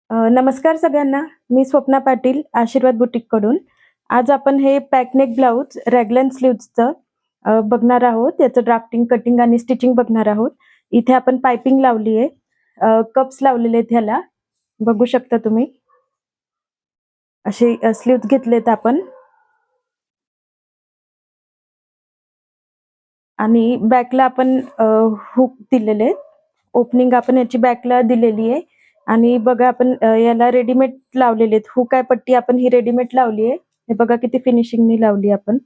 नमस्कार सगळ्यांना. मी स्वप्ना पाटील, आशीर्वाद बुटीककडून. आज आपण हे पॅकनेक ब्लाउज रॅगलन स्लीव्हजचं बघणार आहोत. याचं ड्राफ्टिंग, कटिंग आणि स्टिचिंग बघणार आहोत. इथे आपण पाइपिंग लावली आहे. कप्स लावलेले आहेत ह्याला. बघू शकता तुम्ही. असे स्लीव्हज घेतलेत आपण आणि बॅकला आपण हुक दिलेले आहेत. ओपनिंग आपण याची बॅकला दिलेली आहे आणि बघा आपण याला रेडीमेड लावलेले आहेत. हुक आहे पट्टी आपण ही रेडीमेड लावली आहे. हे बघा किती फिनिशिंगनी लावली आपण.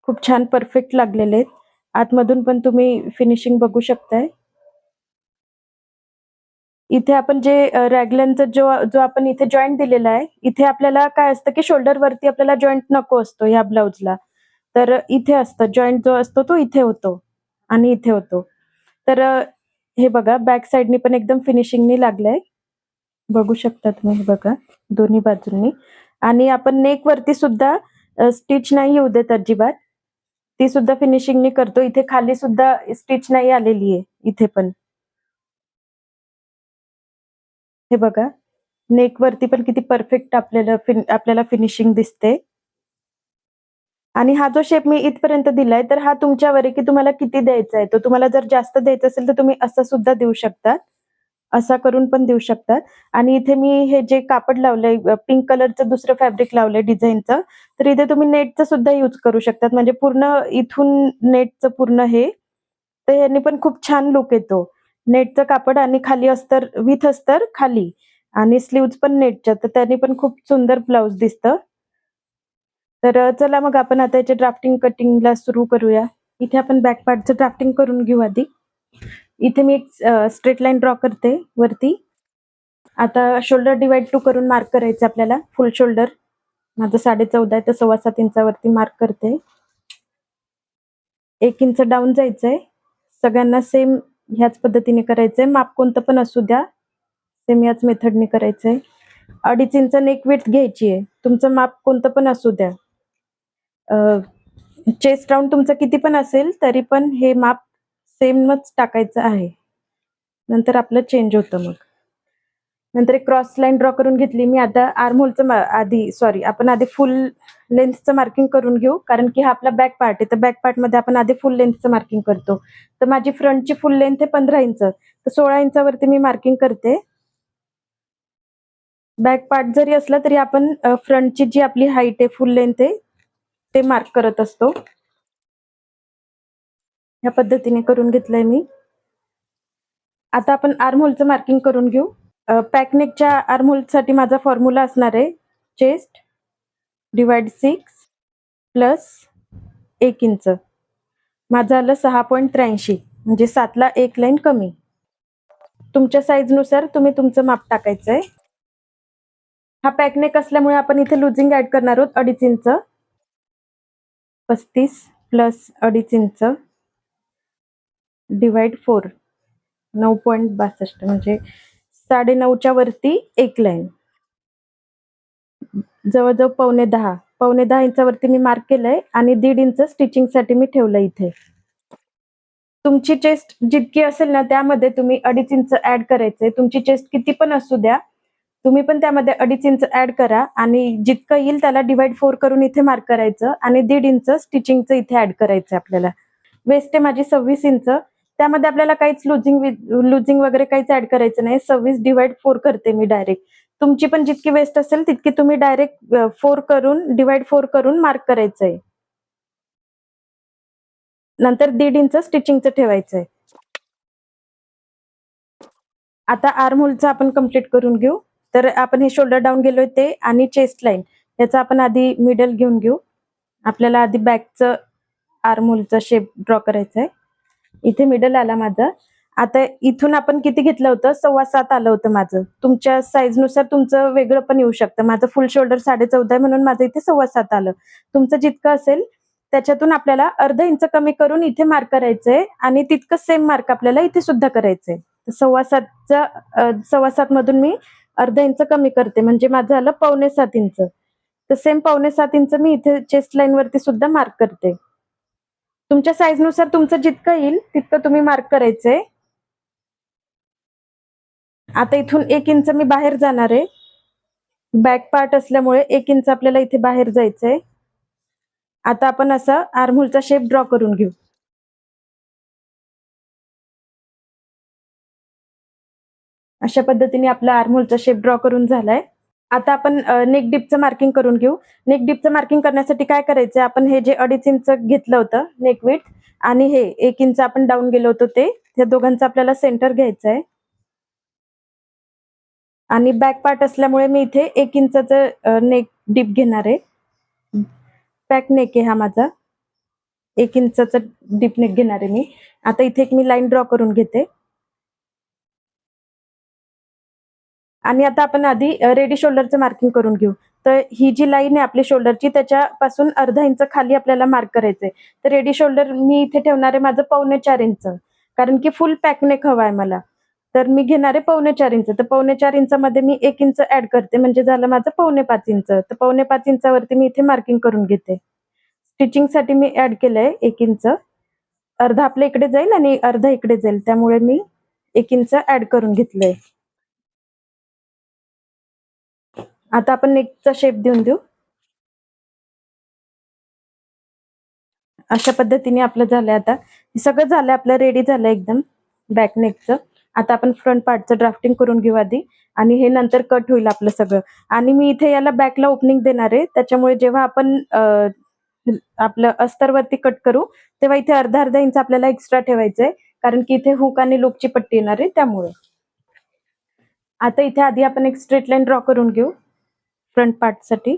खूप छान परफेक्ट लागलेले आहेत. आतमधून पण तुम्ही फिनिशिंग बघू शकताय. इथे आपण जे रॅगलनचा जो जो आपण इथे जॉइंट दिलेला आहे, इथे आपल्याला काय असतं की शोल्डरवरती आपल्याला जॉइंट नको असतो ह्या ब्लाउजला. तर इथे असतं जॉइंट जो असतो तो इथे होतो आणि इथे होतो. तर हे बघा बॅक साइडनी पण एकदम फिनिशिंगनी लागलंय. बघू शकता तुम्ही हे बघा दोन्ही बाजूंनी. आणि आपण नेक वरती सुद्धा स्टिच नाही येऊ देत अजिबात. ती सुद्धा फिनिशिंगनी करतो. इथे खाली सुद्धा स्टिच नाही आलेली आहे इथे पण. हे बघा नेक वरती पण किती परफेक्ट आपल्याला फिनिशिंग दिसते. आणि हा जो शेप मी इथपर्यंत दिलाय, तर हा तुमच्यावर आहे की तुम्हाला किती द्यायचा आहे. तो तुम्हाला जर जास्त द्यायचा असेल, तर तुम्ही असं सुद्धा देऊ शकता. असा करून पण देऊ शकतात. आणि इथे मी हे जे कापड लावलंय पिंक कलरचं दुसरं फॅब्रिक लावलंय डिझाईनचं, तर इथे तुम्ही नेटचं सुद्धा यूज करू शकतात. म्हणजे पूर्ण इथून नेटचं पूर्ण हे, तर ह्यानी पण खूप छान लुक येतो. नेटचं कापड आणि खाली अस्तर विथ अस्तर खाली आणि स्लीव्हज पण नेटच्या, तर त्याने पण खूप सुंदर ब्लाउज दिसतं. तर चला मग आपण आता याच्या ड्राफ्टिंग कटिंगला सुरू करूया. इथे आपण बॅक पार्टचं ड्राफ्टिंग करून घेऊ आधी. इथे मी एक स्ट्रेट लाईन ड्रॉ करते वरती. आता शोल्डर डिवाइड टू करून मार्क करायचं आपल्याला. फुल शोल्डर माझं 14.5 आहे, तर 7.25 इंचावरती मार्क करते. 1 इंच डाऊन जायचंय. सगळ्यांना सेम ह्याच पद्धतीने करायचंय. माप कोणतं पण असू द्या, सेम याच मेथडने करायचंय. 2.5 इंच नेक विड्थ घ्यायची आहे. तुमचं माप कोणतं पण असू द्या. चेस्ट राउंड तुमचं किती पण असेल, तरी पण हे माप सेमच टाकायचं आहे. नंतर आपलं चेंज होतं मग. नंतर एक क्रॉस लाईन ड्रॉ करून घेतली मी. आता आर्महोलचं आपण आधी फुल लेंथचं मार्किंग करून घेऊ, कारण की हा आपला बॅक पार्ट आहे. तर बॅक पार्टमध्ये आपण आधी फुल लेंथचं मार्किंग करतो. तर माझी फ्रंटची फुल लेंथ आहे 15 इंच. तर 16 इंचावरती मी मार्किंग करते. बॅक पार्ट जरी असला तरी आपण फ्रंटची जी आपली हाईट आहे, फुल लेंथ आहे, ते मार्क करत असतो. ह्या पद्धतीने करून घेतलंय मी. आता आपण आर्महोलचं मार्किंग करून घेऊ. पॅकनेकच्या आर्महोलसाठी माझा फॉर्म्युला असणार आहे चेस्ट डिवाइड 6 प्लस 1 इंच. माझं आलं 6.83, म्हणजे 7ला 1 लाईन कमी. तुमच्या साईजनुसार तुम्ही तुमचं माप टाकायचंय. हा पॅकनेक असल्यामुळे आपण इथे लुजिंग ऍड करणार आहोत 2.5 इंच. 35 प्लस 2.5 इंच डिवाइड 4, 9.62, म्हणजे 9.5च्या वरती 1 लाईन. जवळजवळ 9.5 इंचावरती मी मार्क केलंय आणि 1.5 इंच स्टिचिंगसाठी मी ठेवलंय इथे. तुमची चेस्ट जितकी असेल ना, त्यामध्ये तुम्ही 2.5 इंच ऍड करायचंय. तुमची चेस्ट किती पण असू द्या, तुम्ही पण त्यामध्ये 2.5 इंच ऍड करा आणि जितकं येईल त्याला डिवाइड 4 करून इथे मार्क करायचं आणि 1.5 इंच स्टिचिंगचं इथे ऍड करायचं आपल्याला. वेस्ट आहे माझी 26 इंच. त्यामध्ये आपल्याला काहीच लुजिंग वगैरे काहीच ऍड करायचं नाही. 26 डिवाइड 4 करते मी डायरेक्ट. तुमची पण जितकी वेस्ट असेल तितकी तुम्ही डायरेक्ट 4 करून डिवाइड 4 करून मार्क करायचंय. नंतर 1.5 इंच स्टिचिंगचं ठेवायचंय. आता आर्महोलचं आपण कंप्लीट करून घेऊ. तर आपण हे शोल्डर डाऊन गेलोय ते आणि चेस्ट लाईन याचा आपण आधी मिडल घेऊन घेऊ. आपल्याला आधी बॅकचं आर्महोलचा शेप ड्रॉ करायचा आहे. इथे मिडल आला माझा. आता इथून आपण किती घेतलं होतं? 7.25 आलं होतं माझं. तुमच्या साईजनुसार तुमचं वेगळं पण येऊ शकतं. माझं फुल शोल्डर 14.5 आहे, म्हणून माझं इथे 7.25 आलं. तुमचं जितकं असेल त्याच्यातून आपल्याला अर्धा इंच कमी करून इथे मार्क करायचंय आणि तितकं सेम मार्क आपल्याला इथे सुद्धा करायचंय. 7.25 मधून मी अर्धा इंच कमी करते, म्हणजे माझं झालं 6.25 इंच. तर सेम 6.25 इंच मी इथे चेस्ट लाईन वरती सुद्धा मार्क करते. तुमच्या साईजनुसार तुमचं जितकं येईल तितकं तुम्ही मार्क करायचंय. आता इथून 1 इंच मी बाहेर जाणार आहे. बॅक पार्ट असल्यामुळे 1 इंच आपल्याला इथे बाहेर जायचंय. आता आपण असा आर्महोलचा शेप ड्रॉ करून घेऊ. अशा पद्धतीने आपला आर्महोलचा शेप ड्रॉ करून झालाय. आता आपण नेक डीपचं मार्किंग करून घेऊ. नेक डीपचं मार्किंग करण्यासाठी काय करायचं, आपण हे जे 2.5 इंच घेतलं होतं नेक विड्थ आणि हे 1 इंच आपण डाऊन गेलो होतो ते, त्या दोघांचं आपल्याला सेंटर घ्यायचं आहे. आणि बॅक पार्ट असल्यामुळे मी इथे 1 इंचाचं नेक डीप घेणार आहे. बॅक नेक आहे हा माझा. 1 इंचाचं डीप नेक घेणार आहे मी. आता इथे एक मी लाईन ड्रॉ करून घेते. आणि आता आपण आधी रेडी शोल्डरचं मार्किंग करून घेऊ. तर ही जी लाईन आहे आपली शोल्डरची त्याच्यापासून अर्धा इंच खाली आपल्याला मार्क करायचंय. तर रेडी शोल्डर मी इथे ठेवणार आहे माझं 4.25 इंच. कारण की फुल पॅक नेक हवा आहे मला. तर मी घेणार आहे 4.25 इंच. तर 4.25 इंचामध्ये मी 1 इंच ऍड करते म्हणजे झालं माझं 4.25 इंच. तर 4.25 इंचावरती मी इथे मार्किंग करून घेते. स्टिचिंगसाठी मी ऍड केलंय 1 इंच. अर्धा आपल्या इकडे जाईल आणि अर्धा इकडे जाईल. त्यामुळे मी 1 इंच ऍड करून घेतलंय. आता आपण नेकचा शेप देऊन देऊ. अशा पद्धतीने आपलं झालंय आता. हे सगळं झालंय आपलं रेडी झालंय एकदम बॅक नेकचं. आता आपण फ्रंट पार्टचं ड्राफ्टिंग करून घेऊ आधी आणि हे नंतर कट होईल आपलं सगळं. आणि मी इथे याला बॅकला ओपनिंग देणार आहे. त्याच्यामुळे जेव्हा आपण आपलं अस्तरवरती कट करू तेव्हा इथे अर्धा इंच आपल्याला एक्स्ट्रा ठेवायचंय. कारण की इथे हुक आणि लूपची पट्टी येणार आहे त्यामुळे. आता इथे आधी आपण एक स्ट्रेट लाईन ड्रॉ करून घेऊ फ्रंट पार्टसाठी.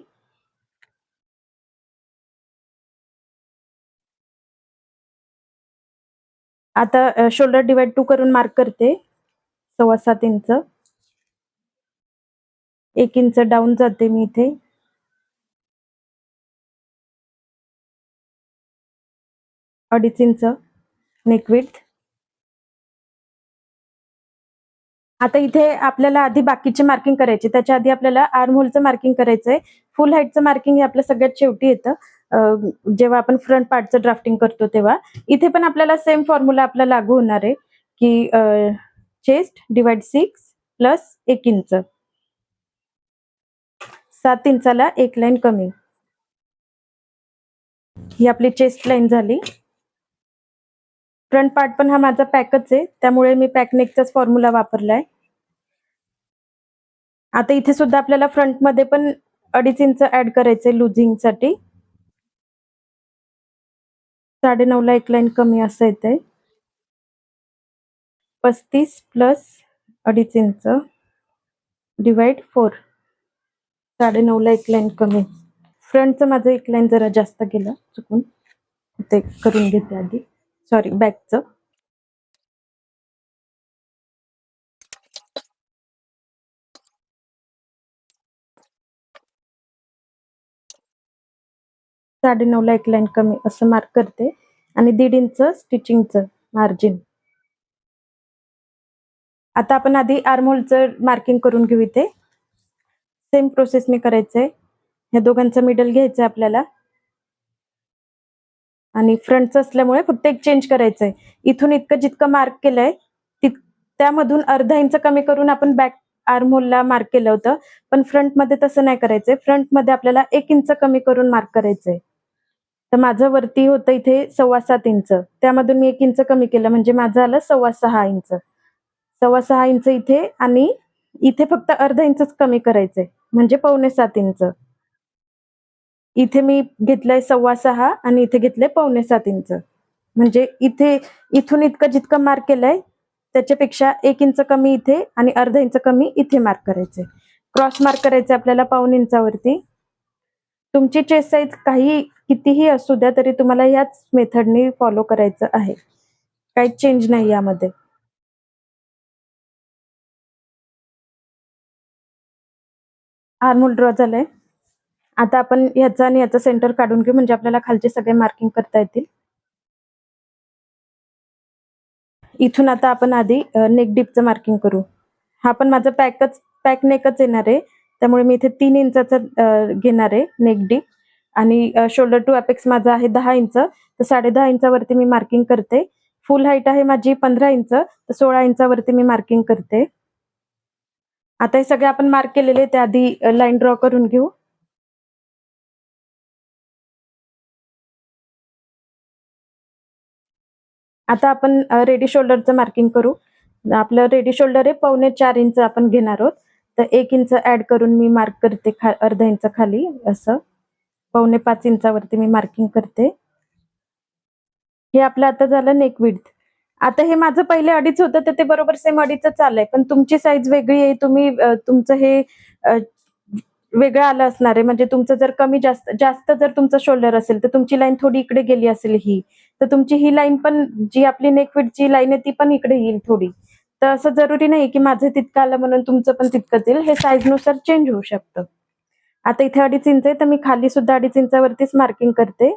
आता शोल्डर डिवाइड 2 करून मार्क करते. 7.25 इंच. 1 इंच डाऊन जाते मी इथे. 2.5 इंच नेक विड्थ. आता इथे आपल्याला आधी बाकीचे मार्किंग करायचे. त्याच्या आधी आपल्याला आर्महोलचं मार्किंग करायचंय. फुल हाईटचं मार्किंग हे आपलं सगळ्यात शेवटी येतं. जेव्हा आपण फ्रंट पार्टचं ड्राफ्टिंग करतो तेव्हा. इथे पण आपल्याला सेम फॉर्म्युला आपला लागू होणार आहे, की चेस्ट डिवाइड 6 प्लस 1 इंच. 7 इंचाला एक लाईन कमी. ही आपली चेस्ट लाईन झाली. फ्रंट पार्ट पण हा माझा पॅकच आहे, त्यामुळे मी पॅक नेकचाच फॉर्म्युला वापरलाय. आता इथे सुद्धा आपल्याला फ्रंटमध्ये पण 2.5 इंच ऍड करायचंय लुझिंगसाठी. 9.5 ला एक लाईन कमी असं येतंय. 35 प्लस 2.5 इंच डिवाइड 4. 9.5 ला एक लाईन कमी. फ्रंटचं माझं एक लाईन जरा जास्त गेलं चुकून, ते करून घेते आधी. सॉरी, बॅकचं. साडेनऊ ला एक लाईन कमी असं मार्क करते आणि 1.5 इंच स्टिचिंगचं मार्जिन. आता आपण आधी आर्महोलचं मार्किंग करून घेऊ. इथे सेम प्रोसेसने करायचंय. ह्या दोघांचं मिडल घ्यायचंय आपल्याला आणि फ्रंटचं असल्यामुळे फक्त एक चेंज करायचंय. इथून इतकं जितकं मार्क केलंय त्यामधून अर्धा इंच कमी करून आपण बॅक आर्महोलला मार्क केलं होतं. पण फ्रंटमध्ये तसं नाही करायचंय. फ्रंटमध्ये आपल्याला 1 इंच कमी करून मार्क करायचंय. तर माझं वरती होतं इथे 7.25 इंच. त्यामधून मी 1 इंच कमी केलं म्हणजे माझं आलं 6.25 इंच. 6.25 इंच इथे आणि इथे फक्त अर्धा इंचच कमी करायचंय म्हणजे 6.25 इंच. इथे मी घेतलंय 6.25 आणि इथे घेतलंय 6.25 इंच. म्हणजे इथे इथून इतकं जितकं मार्क केलंय त्याच्यापेक्षा 1 इंच कमी इथे आणि अर्धा इंच कमी इथे मार्क करायचंय. क्रॉस मार्क करायचे आपल्याला 1.25 इंचावरती. तुमची चेस्ट साईज काही कितीही असू द्या तरी तुम्हाला याच मेथडने फॉलो करायचं आहे. काही चेंज नाही यामध्ये. आर्महोल ड्रॉ झालंय. आता आपण ह्याचा आणि याचा सेंटर काढून घेऊ म्हणजे आपल्याला खालचे सगळे मार्किंग करता येतील. इथून आता आपण आधी नेक डीपचं मार्किंग करू. हा पण माझा पॅक नेकच येणार आहे. त्यामुळे मी इथे 3 इंचाचं घेणार आहे नेक डीप आणि शोल्डर टू अपेक्स माझा आहे 10 इंच. तर 10.5 इंचावरती मी मार्किंग करते. फुल हाईट आहे माझी 15 इंच, तर 16 इंचावरती मी मार्किंग करते. आता हे सगळे आपण मार्क केलेले ते आधी लाईन ड्रॉ करून घेऊ. आता आपण रेडी शोल्डरचं मार्किंग करू. आपलं रेडी शोल्डर आहे 4.25 इंच आपण घेणार आहोत. तर 1 इंच ऍड करून मी मार्क करते अर्धा इंच खाली असं 4.25 इंचावरती मी मार्किंग करते. हे आपलं आता झालं नेक विड्थ. आता हे माझं पहिले 2.5 होतं तर ते बरोबर सेम 2.5च आलंय. पण तुमची साईज वेगळी आहे. तुम्ही तुमचं हे वेगळं आलं असणार आहे. म्हणजे तुमचं जर कमी जास्त जर तुमचं शोल्डर असेल तर तुमची लाईन थोडी इकडे गेली असेल ही. तर तुमची ही लाईन पण जी आपली नेक विड्थची लाईन आहे ती पण इकडे येईल थोडी. तर असं जरुरी नाही की माझं तितकं आलं म्हणून तुमचं पण तितकंच येईल. हे साईजनुसार चेंज होऊ शकतं. आता इथे 2.5 इंच आहे तर मी खाली सुद्धा 2.5 इंचावरतीच मार्किंग करते.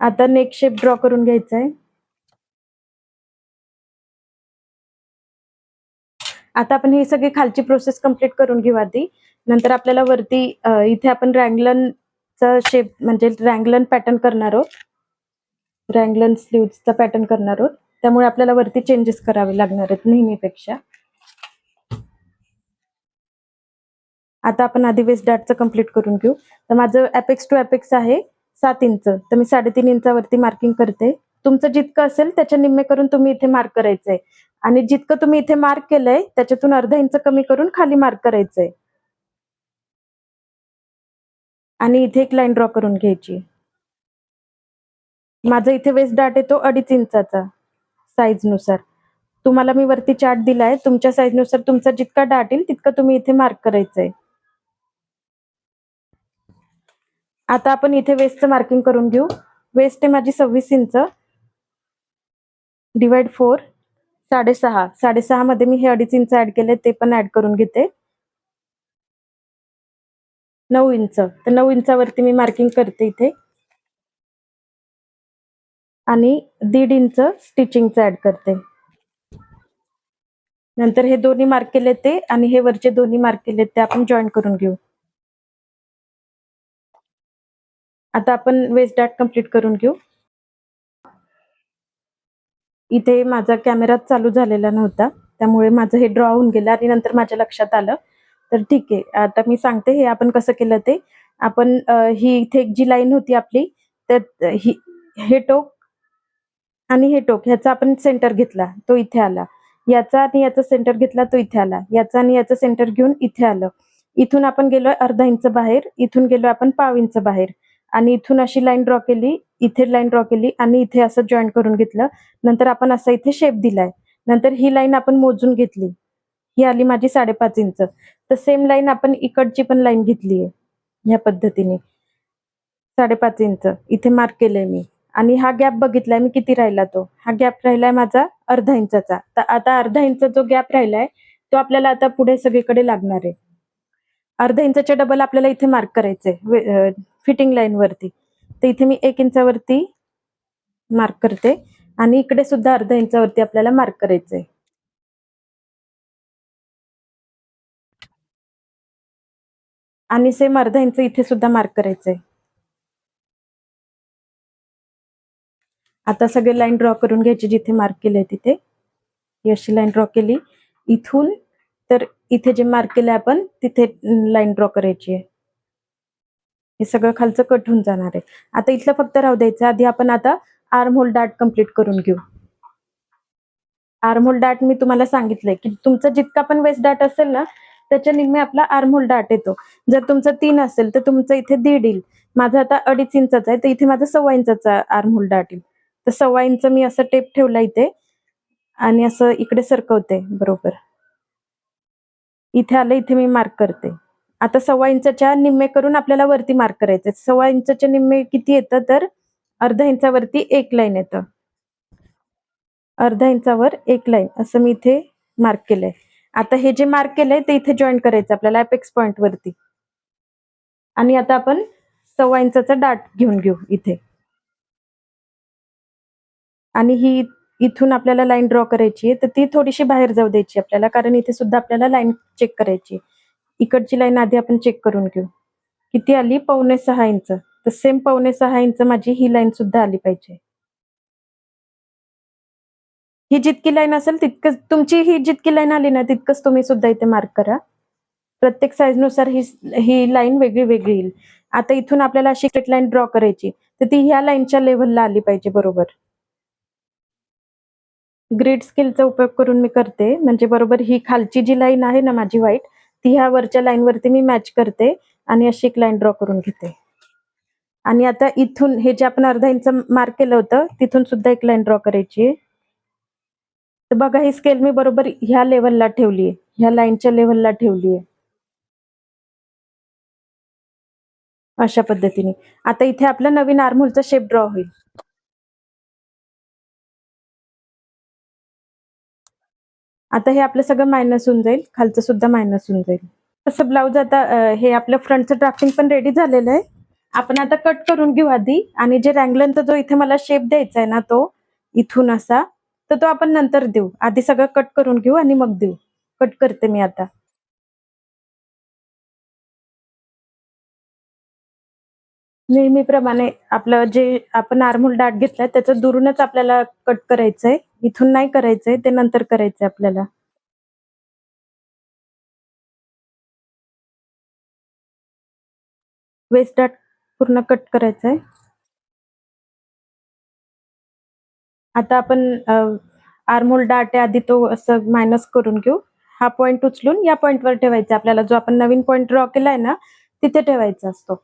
आता नेक शेप ड्रॉ करून घ्यायचा आहे. आता आपण ही सगळी खालची प्रोसेस कंप्लीट करून घेऊ आधी. नंतर आपल्याला वरती इथे आपण रँगलनचा शेप म्हणजे रँगलन पॅटर्न करणार आहोत. रँगलन स्लीव्हचा पॅटर्न करणार आहोत. त्यामुळे आपल्याला वरती चेंजेस करावे लागणार आहेत नेहमीपेक्षा. आता आपण आधी वेस्ट डार्टचं कंप्लीट करून घेऊ. तर माझं अपेक्स टू अपेक्स आहे 7 इंच. तर मी 3.5 इंचावरती मार्किंग करते. तुमचं जितकं असेल त्याच्या निम्मे करून तुम्ही इथे मार्क करायचंय. आणि जितकं तुम्ही इथे मार्क केलंय त्याच्यातून अर्धा इंच कमी करून खाली मार्क करायचंय. आणि इथे एक लाईन ड्रॉ करून घ्यायची. माझा इथे वेस्ट डार्ट येतो 2.5 इंचाचा साईजनुसार. तुम्हाला मी वरती चार्ट दिलाय. तुमच्या साईजनुसार तुमचा जितका डार्ट येईल तितकं तुम्ही इथे मार्क करायचंय. आता आपण इथे वेस्टचं मार्किंग करून घेऊ. वेस्ट आहे माझी 26 इंच डिवाइड 4 6.5. 6.5 मध्ये मी हे 2.5 इंच ऍड केले ते पण ऍड करून घेते. 9 इंच. तर 9 इंचावरती मी मार्किंग करते इथे. आणि 1.5 इंच स्टिचिंगचं ऍड करते. नंतर हे दोन्ही मार्क केले ते आणि हे वरचे दोन्ही मार्क केले ते आपण जॉईन करून घेऊ. आता आपण वेस्ट डार्ट कंप्लीट करून घेऊ. इथे माझा कॅमेरा चालू झालेला नव्हता त्यामुळे माझं हे ड्रॉ होऊन गेलं आणि नंतर माझ्या लक्षात आलं. तर ठीक आहे, आता मी सांगते हे आपण कसं केलं ते. आपण ही इथे जी लाईन होती आपली त्यात हे टोक आणि हे टोक ह्याचा आपण सेंटर घेतला तो इथे आला. याचा आणि याचा सेंटर घेतला तो इथे आला. याचा आणि याचा सेंटर घेऊन इथे आलं. इथून आपण गेलोय अर्धा इंच बाहेर. इथून गेलोय आपण पाव इंच बाहेर. आणि इथून अशी लाईन ड्रॉ केली, इथे लाईन ड्रॉ केली आणि इथे असं जॉईन करून घेतलं. नंतर आपण असा इथे शेप दिलाय. नंतर ही लाईन आपण मोजून घेतली. ही आली माझी 5.5 इंच. तर सेम लाईन आपण इकडची पण लाईन घेतलीये ह्या पद्धतीने 5.5 इंच इथे मार्क केलंय मी. आणि हा गॅप बघितलाय मी किती राहिला तो. हा गॅप राहिलाय माझा अर्धा इंचाचा. तर आता अर्धा इंच जो गॅप राहिलाय तो आपल्याला आता पुढे सगळीकडे लागणार आहे. अर्धा इंचाच्या डबल आपल्याला इथे मार्क करायचंय फिटिंग लाईन वरती. तर इथे मी 1 इंचावरती मार्क करते आणि इकडे सुद्धा अर्धा इंचावरती आपल्याला मार्क करायचंय. आणि सेम अर्धा इंच इथे सुद्धा मार्क करायचंय. आता सगळे लाईन ड्रॉ करून घ्यायची जिथे मार्क केलंय तिथे. ही अशी लाईन ड्रॉ केली. इथून तर इथे जे मार्क केलंय आपण तिथे लाईन ड्रॉ करायची आहे. हे सगळं खालचं कट होऊन जाणार आहे. आता इथलं फक्त राहू द्यायचं. आधी आपण आता आर्म होल डार्ट कंप्लीट करून घेऊ. आर्म होल डार्ट मी तुम्हाला सांगितलंय की तुमचा जितका पण वेस्ट डार्ट असेल ना त्याच्या निम्मे आपला आर्म होल डार्ट येतो. जर तुमचं 3 असेल तर तुमचं इथे 1.5 येईल. माझा आता 2.5 इंचाचा आहे तर इथे माझा 1.25 इंचाचा आर्म होल डार्ट येईल. तर 1.25 इंच मी असं टेप ठेवला इथे आणि असं इकडे सरकवते बरोबर. इथे आलं, इथे मी मार्क करते. आता 1.25 इंचाच्या निम्मे करून आपल्याला वरती मार्क करायचे. 1.25 इंचाच्या निम्मे किती येतं तर अर्धा इंचावरती एक लाईन येतं. अर्धा इंचावर एक लाईन असं मी इथे मार्क केलंय. आता हे जे मार्क केलंय ते इथे जॉईन करायचं आपल्याला अपेक्स पॉइंट वरती. आणि आता आपण 1.25 इंचाचा डार्ट घेऊन घेऊ इथे. आणि ही इथून आपल्याला लाईन ड्रॉ करायची आहे तर ती थोडीशी बाहेर जाऊ द्यायची आपल्याला, कारण इथे सुद्धा आपल्याला लाईन चेक करायची. इकडची लाईन आधी आपण चेक करून घेऊ. किती आली? 5.25 इंच. तर सेम 5.25 इंच माझी ही लाईन सुद्धा आली पाहिजे. ही जितकी लाईन असेल तितकंच तुमची ही जितकी लाईन आली ना तितकंच तुम्ही सुद्धा इथे मार्क करा. प्रत्येक साइजनुसार ही लाईन वेगळी येईल. आता इथून आपल्याला अशी स्ट्रेट लाईन ड्रॉ करायची. तर ती ह्या लाईनच्या लेव्हलला आली पाहिजे बरोबर. ग्रिड स्केलचा उपयोग करून मी करते. म्हणजे बरोबर ही खालची जी लाईन आहे ना माझी व्हाईट, ती ह्या वरच्या लाईनवरती मी मॅच करते आणि अशी एक लाईन ड्रॉ करून घेते. आणि आता इथून हे जे आपण अर्धा इंच मार्क केलं होतं, तिथून सुद्धा एक लाईन ड्रॉ करायची आहे. तर बघा ही स्केल मी बरोबर ह्या लेव्हलला ठेवली आहे. ह्या लाईनच्या लेव्हलला ठेवली आहे. अशा पद्धतीने. आता इथे आपला नवीन आर्महोलचा शेप ड्रॉ होईल. आता हे आपलं सगळं मायनस होऊन जाईल. खालचं सुद्धा मायनस होऊन जाईल. तसं ब्लाउज आता हे आपलं फ्रंटचं ड्राफ्टिंग पण रेडी झालेलं आहे. आपण आता कट करून घेऊ आधी आणि जे रँगलनचा जो इथे मला शेप द्यायचा आहे ना तो इथून असा, तर तो आपण नंतर देऊ. आधी सगळं कट करून घेऊ आणि मग देऊ. कट करते मी आता. नेहमीप्रमाणे आपलं जे आपण आर्महोल डार्ट घेतलाय त्याचं दुरूनच आपल्याला कट करायचंय. इथून नाही करायचंय, ते नंतर करायचंय आपल्याला. वेस्ट डार्ट पूर्ण कट करायचंय. आता आपण आर्महोल डार्ट आहे आधी तो असं मायनस करून घेऊ. हा पॉइंट उचलून या पॉइंटवर ठेवायचा आपल्याला. जो आपण नवीन पॉइंट ड्रॉ केलाय ना, तिथे ठेवायचा असतो.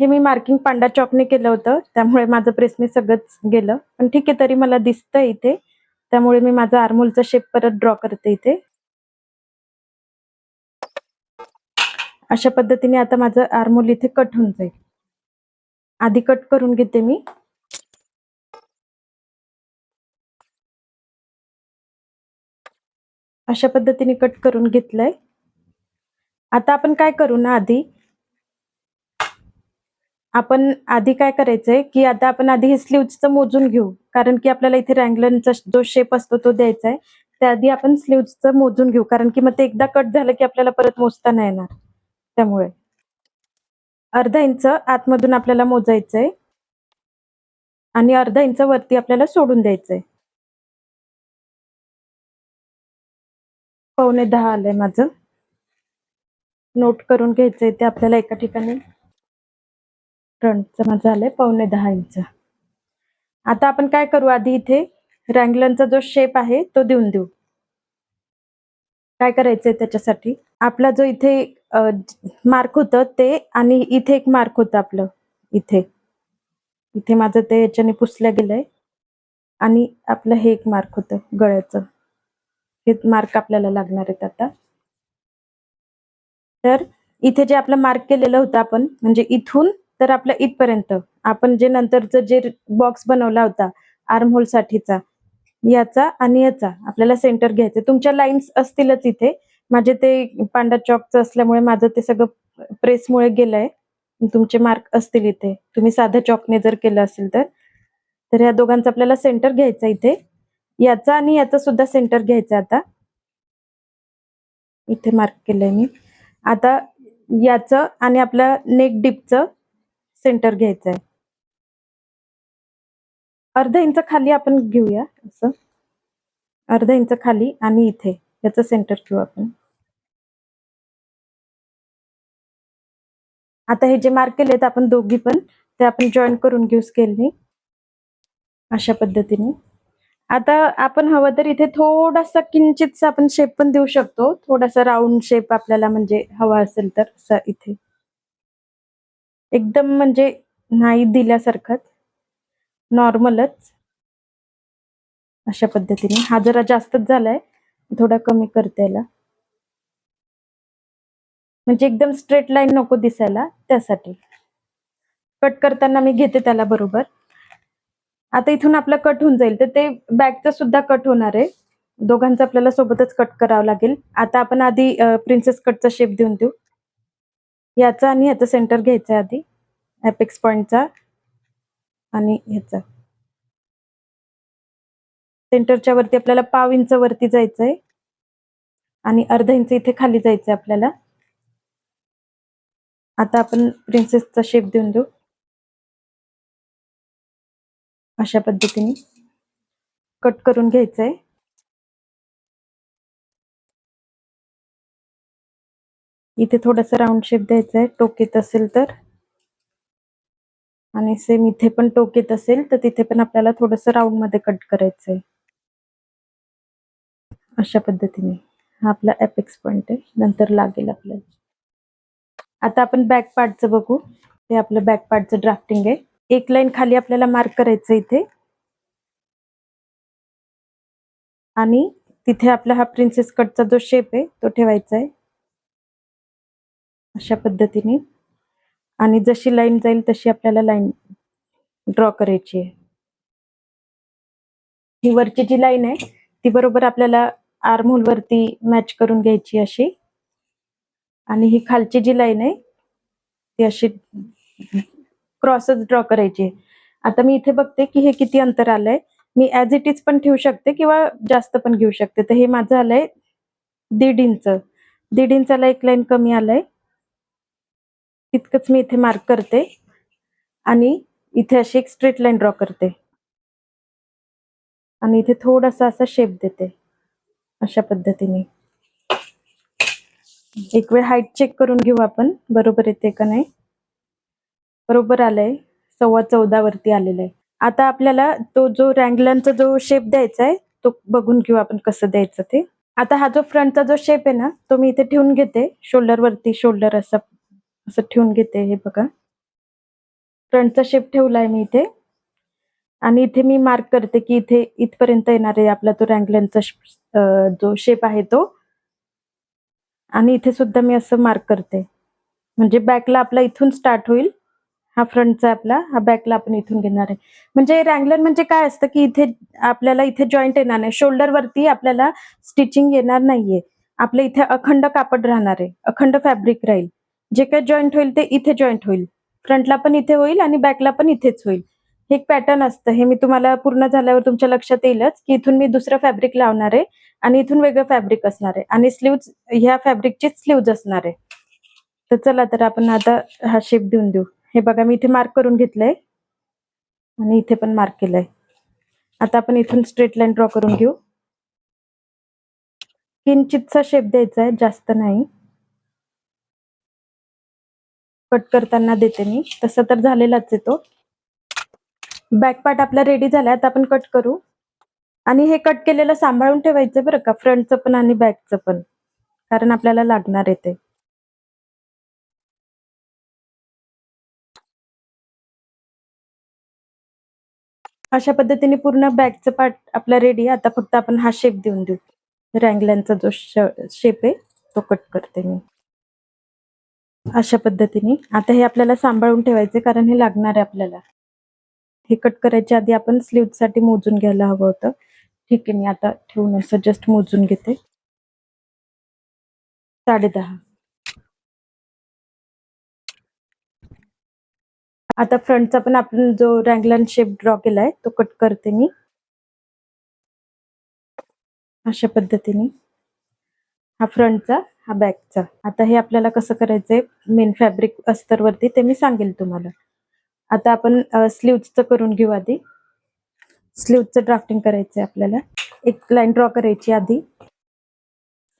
हे मी मार्किंग पांढऱ्या चॉकने केलं होतं, त्यामुळे माझं प्रेसने सगळंच गेलं. पण ठीक आहे, तरी मला दिसतंय इथे. त्यामुळे मी माझा आर्महोलचा शेप परत ड्रॉ करते इथे. अशा पद्धतीने आता माझं आर्महोल इथे कट होऊन जाईल. आधी कट करून घेते मी. अशा पद्धतीने कट करून घेतलंय. आता आपण काय करू ना आपण आधी काय करायचंय, की आता आपण आधी हे स्लीव्हजचं मोजून घेऊ. कारण की आपल्याला इथे रँगलनचा जो शेप असतो तो द्यायचा आहे. त्याआधी आपण स्लीव्हजचं मोजून घेऊ. कारण की मग ते एकदा कट झालं की आपल्याला परत मोजता नाही येणार. त्यामुळे अर्धा इंच आतमधून आपल्याला मोजायचंय आणि अर्धा इंच वरती आपल्याला सोडून द्यायचंय. 9:15 आलंय माझं. नोट करून घ्यायचंय ते आपल्याला एका ठिकाणी. फ्रंटचं माझं आलंय 9:15 इंच. आता आपण काय करू आधी इथे रँगलनचा जो शेप आहे तो देऊन देऊ. काय करायचंय त्याच्यासाठी आपला जो इथे मार्क होतं ते आणि इथे एक मार्क होतं आपलं इथे. इथे माझं ते याच्याने पुसलं गेलंय आणि आपलं हे एक मार्क होतं गळ्याचं. हे मार्क आपल्याला लागणार आहेत आता. तर इथे जे आपलं मार्क केलेलं होतं आपण म्हणजे इथून तर आपलं इथपर्यंत आपण जे नंतरचं जे बॉक्स बनवला होता आर्महोल साठीचा याचा आणि याचा आपल्याला सेंटर घ्यायचं. तुमच्या लाईन्स असतीलच इथे. माझे ते पांढऱ्या चॉकचं असल्यामुळे माझं ते सगळं प्रेसमुळे गेलंय. तुमचे मार्क असतील इथे. तुम्ही साध्या चॉकने जर केलं असेल तर. तर या दोघांचा आपल्याला सेंटर घ्यायचा इथे. याचा आणि याचा सुद्धा सेंटर घ्यायचा आता. इथे मार्क केलंय मी. आता याचं आणि आपल्या नेक डीपचं सेंटर घ्यायचं आहे. अर्धा इंच खाली आपण घेऊया असं. अर्धा इंच खाली आणि इथे याचं सेंटर घेऊ आपण. आता हे जे मार्क केलेत आपण दोघी पण ते आपण जॉईन करून घेऊ स्केलने. अशा पद्धतीने. आता आपण हवं तर इथे थोडासा किंचितसा आपण शेप पण देऊ शकतो. थोडासा राउंड शेप आपल्याला म्हणजे हवा असेल तर असा इथे. एकदम म्हणजे नाही दिल्यासारखाच. नॉर्मलच. अशा पद्धतीने. हा जरा जास्तच झालाय. थोडा कमी करते याला. म्हणजे एकदम स्ट्रेट लाईन नको दिसायला त्यासाठी. कट करताना मी घेते त्याला बरोबर. आता इथून आपला कट होऊन जाईल तर ते बॅकचं सुद्धा कट होणार आहे. दोघांचं आपल्याला सोबतच कट करावं लागेल. आता आपण आधी प्रिन्सेस कटचा शेप देऊन देऊ. याचा आणि ह्याचा सेंटर घ्यायचा आधी. एपेक्स पॉइंटचा आणि ह्याचा. सेंटरच्या वरती आपल्याला 1/2 इंच वरती जायचंय आणि अर्धा इंच इथे खाली जायचंय आपल्याला. आता आपण प्रिन्सेसचा शेप देऊन देऊ. अशा पद्धतीने कट करून घ्यायचंय. इथे थोडासा राऊंड शेप द्यायचा आहे, टोक येत असेल तर. आणि सेम इथे पण टोक येत असेल तर तिथे पण आपल्याला थोडंसं राऊंड मध्ये कट करायचंय. अशा पद्धतीने हा आपला एपेक्स पॉइंट आहे, नंतर लागेल आपल्याला. आता आपण बॅक पार्टचं बघू. हे आपलं बॅक पार्टचं ड्राफ्टिंग आहे. एक लाईन खाली आपल्याला मार्क करायचं इथे, आणि तिथे आपला हा प्रिन्सेस कटचा जो शेप आहे तो ठेवायचा आहे अशा पद्धतीने. आणि जशी लाईन जाईल तशी आपल्याला लाईन ड्रॉ करायची आहे. ही वरची जी लाईन आहे ती बरोबर आपल्याला आर्म होल वरती मॅच करून घ्यायची अशी. आणि ही खालची जी लाईन आहे ती अशी क्रॉसच ड्रॉ करायची. आता मी इथे बघते की हे किती अंतर आलंय. मी ऍज इट इज पण ठेवू शकते किंवा जास्त पण घेऊ शकते. तर हे माझं आलंय 1.5 इंच. 1.5 इंचाला एक लाईन कमी आलंय, तितकंच मी इथे मार्क करते आणि इथे अशी एक स्ट्रेट लाईन ड्रॉ करते आणि इथे थोडासा असा शेप देते अशा पद्धतीने. एक वेळ हाईट चेक करून घेऊ आपण, बरोबर येते का नाही. बरोबर आलंय, 14.25 वरती आलेलं आहे. आता आपल्याला तो जो रँगलनचा जो शेप द्यायचा आहे तो बघून घेऊ आपण कसं द्यायचं ते. आता हा जो फ्रंटचा जो शेप आहे ना तो मी इथे ठेवून घेते, शोल्डर वरती शोल्डर असं ठेवून घेते. हे बघा फ्रंटचा शेप ठेवलाय मी इथे, आणि इथे मी मार्क करते की इथे इथपर्यंत येणार आहे आपला तो रँगलनचा जो शेप आहे तो. आणि इथे सुद्धा मी असं मार्क करते, म्हणजे बॅकला आपला इथून स्टार्ट होईल. हा फ्रंटचा आपला, हा बॅकला आपण इथून घेणार आहे. म्हणजे रँगलर म्हणजे काय असतं की इथे आपल्याला इथे जॉईंट येणार नाही, शोल्डर वरती आपल्याला स्टिचिंग येणार नाहीये. आपल्या इथे अखंड कापड राहणार आहे, अखंड फॅब्रिक राहील. जे काही जॉईंट होईल ते इथे जॉईंट होईल, फ्रंटला पण इथे होईल आणि बॅकला पण इथेच होईल. हे एक पॅटर्न असतं, हे मी तुम्हाला पूर्ण झाल्यावर तुमच्या लक्षात येईलच की इथून मी दुसरं फॅब्रिक लावणार आहे आणि इथून वेगळं फॅब्रिक असणार आहे आणि स्लीव्ज ह्या फॅब्रिकचीच स्लीव्ज असणार आहे. तर चला तर आपण आता हा शेप देऊन देऊ. हे बघा मी इथे मार्क करून घेतलंय आणि इथे पण मार्क केलंय. आता आपण इथून स्ट्रेट लाईन ड्रॉ करून घेऊ. किंचितचा शेप द्यायचा आहे, जास्त नाही. कट करताना देते मी, तसं तर झालेलाच आहे तो. बॅक पार्ट आपला रेडी झालाय, आता आपण कट करू. आणि हे कट केलेलं सांभाळून ठेवायचं बरं का, फ्रंटचं पण आणि बॅकचं पण, कारण आपल्याला लागणार आहे ते. अशा पद्धतीने पूर्ण बॅकचं पार्ट आपला रेडी आहे. आता फक्त आपण हा शेप देऊन देऊ. रँगलनचा जो शेप आहे तो कट करते मी अशा पद्धतीने. आता हे आपल्याला सांभाळून ठेवायचे कारण हे लागणार आहे आपल्याला. हे कट करायच्या आधी आपण स्लीव्ह साठी मोजून घ्यायला हवं होतं. ठीक आहे, मी आता ठेवून असं जस्ट मोजून घेते. 10.5. आता फ्रंटचा पण आपण जो रँगलन शेप ड्रॉ केलाय तो कट करते मी अशा पद्धतीने. हा फ्रंटचा, हा बॅकचा. आता हे आपल्याला कसं करायचंय मेन फॅब्रिक अस्तरवरती ते मी सांगेल तुम्हाला. आता आपण स्लीव्हचं करून घेऊ आधी. स्लीव्हचं ड्राफ्टिंग करायचंय आपल्याला. एक लाईन ड्रॉ करायची आधी.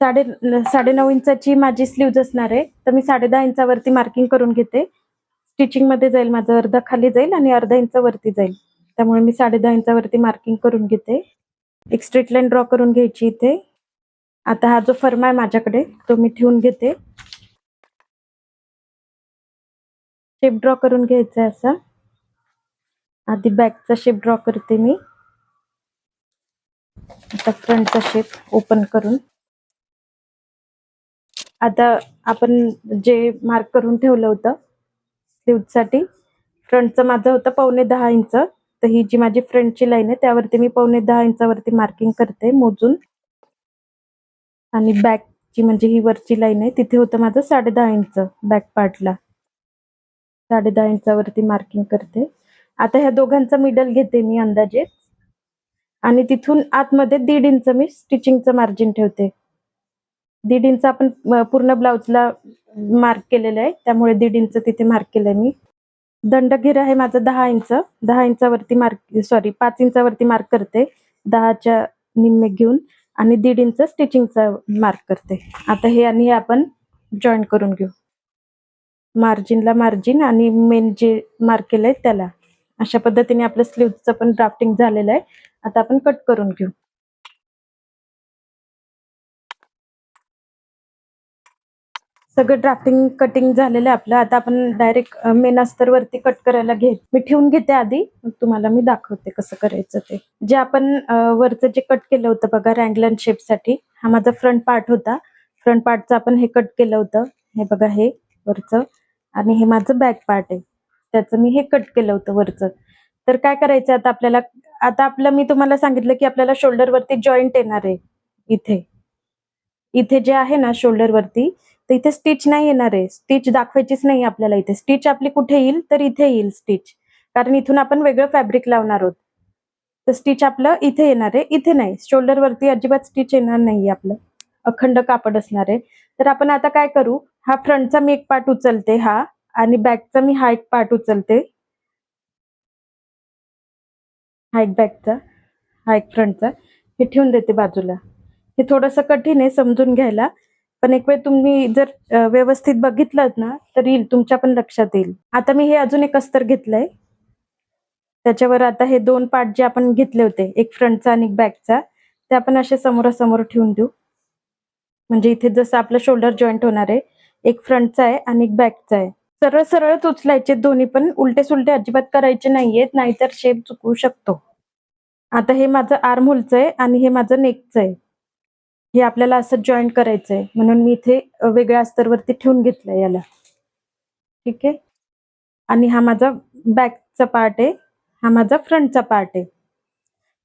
9.5 इंचाची माझी स्लीव्ज असणार आहे, तर मी 10.5 इंचावरती मार्किंग करून घेते. स्टिचिंग मध्ये जाईल माझं, अर्धा खाली जाईल आणि अर्धा इंच वरती जाईल, त्यामुळे मी 10.5 इंचावरती मार्किंग करून घेते. एक स्ट्रेट लाईन ड्रॉ करून घ्यायची इथे. आता हा जो फर्मा आहे माझ्याकडे तो मी ठेवून घेते. शेप ड्रॉ करून घ्यायचा आहे असा. आधी बॅकचा शेप ड्रॉ करते मी. आता फ्रंटचा शेप ओपन करून. आता आपण जे मार्क करून ठेवलं होतं स्लीव्हसाठी, फ्रंटचं माझं होतं 9.25 इंच. तर ही जी माझी फ्रंटची लाईन आहे त्यावरती मी 9.25 इंचावरती मार्किंग करते मोजून. आणि बॅकची म्हणजे ही वरची लाईन आहे तिथे होतं माझं 10.5 इंच बॅक पार्टला. 10.5 इंचावरती मार्किंग करते. आता ह्या दोघांचा मिडल घेते मी अंदाजे, आणि तिथून आतमध्ये 1.5 इंच मी स्टिचिंगचं मार्जिन ठेवते. 1.5 इंच आपण पूर्ण ब्लाउजला मार्क केलेलं आहे, त्यामुळे 1.5 इंच तिथे मार्क केलंय मी. दंडघेर आहे माझं 10 इंच. 10 इंचावरती मार्क, सॉरी 5 इंचावरती मार्क करते. 10च्या निम्मे घेऊन आणि 1.5 इंच स्टिचिंगचा मार्क करते. आता हे आणि हे आपण जॉईन करून घेऊ. मार्जिनला मार्जिन आणि मेन जे मार्क केलंय त्याला. अशा पद्धतीने आपलं स्लीव्हचं पण ड्राफ्टिंग झालेलं आहे. आता आपण कट करून घेऊ. सगळं ड्राफ्टिंग कटिंग झालेलं आहे आपलं. आता आपण डायरेक्ट मेन अस्तरवरती कट करायला मी ठेवून घेते आधी, मग तुम्हाला मी दाखवते कसं करायचं ते. जे आपण वरचं जे कट केलं होतं बघा रँगलर शेपसाठी, हा माझा फ्रंट पार्ट होता. फ्रंट पार्टचं आपण हे कट केलं होतं. हे बघा हे वरचं, आणि हे माझं बॅक पार्ट आहे. त्याचं मी हे कट केलं होतं वरचं. तर काय करायचं आता आपल्याला, आता आपलं मी तुम्हाला सांगितलं की आपल्याला शोल्डरवरती जॉईंट येणार आहे. इथे जे आहे ना शोल्डरवरती, तर इथे स्टिच नाही येणार आहे. स्टिच दाखवायचीच नाही आपल्याला इथे. स्टिच आपली कुठे येईल, तर इथे येईल स्टिच. कारण इथून आपण वेगळं फॅब्रिक लावणार आहोत. तर स्टिच आपलं इथे येणार आहे, इथे नाही. शोल्डरवरती अजिबात स्टिच येणार नाहीये आपलं. अखंड कापड असणार आहे. तर आपण आता काय करू, हा फ्रंटचा मी एक पार्ट उचलते हा, आणि बॅकचा मी हा एक पार्ट उचलते. हा एक बॅकचा, हा एक फ्रंटचा. हे ठेवून देते बाजूला. हे थोडंसं कठीण आहे समजून घ्यायला, पण एक वेळ तुम्ही जर व्यवस्थित बघितलं ना, तर येईल, तुमच्या पण लक्षात येईल. आता मी हे अजून एक अस्तर घेतलंय. त्याच्यावर आता हे 2 पार्ट जे आपण घेतले होते, एक फ्रंटचा आणि एक बॅकचा, ते आपण असे समोरासमोर ठेवून देऊ. म्हणजे इथे जसं आपलं शोल्डर जॉईंट होणार आहे, एक फ्रंटचा आहे आणि एक बॅकचा आहे. सरळ सरळच उचलायचे दोन्ही पण, उलटे सुलटे अजिबात करायचे नाहीयेत, नाहीतर शेप चुकवू शकतो. आता हे माझं आर्म होलचं आहे आणि हे माझं नेकचं आहे. हे आपल्याला असं जॉईंट करायचंय, म्हणून मी इथे वेगळ्या अस्तरवरती ठेवून घेतलंय याला. ठीक आहे. आणि हा माझा बॅकचा पार्ट आहे, हा माझा फ्रंटचा पार्ट आहे.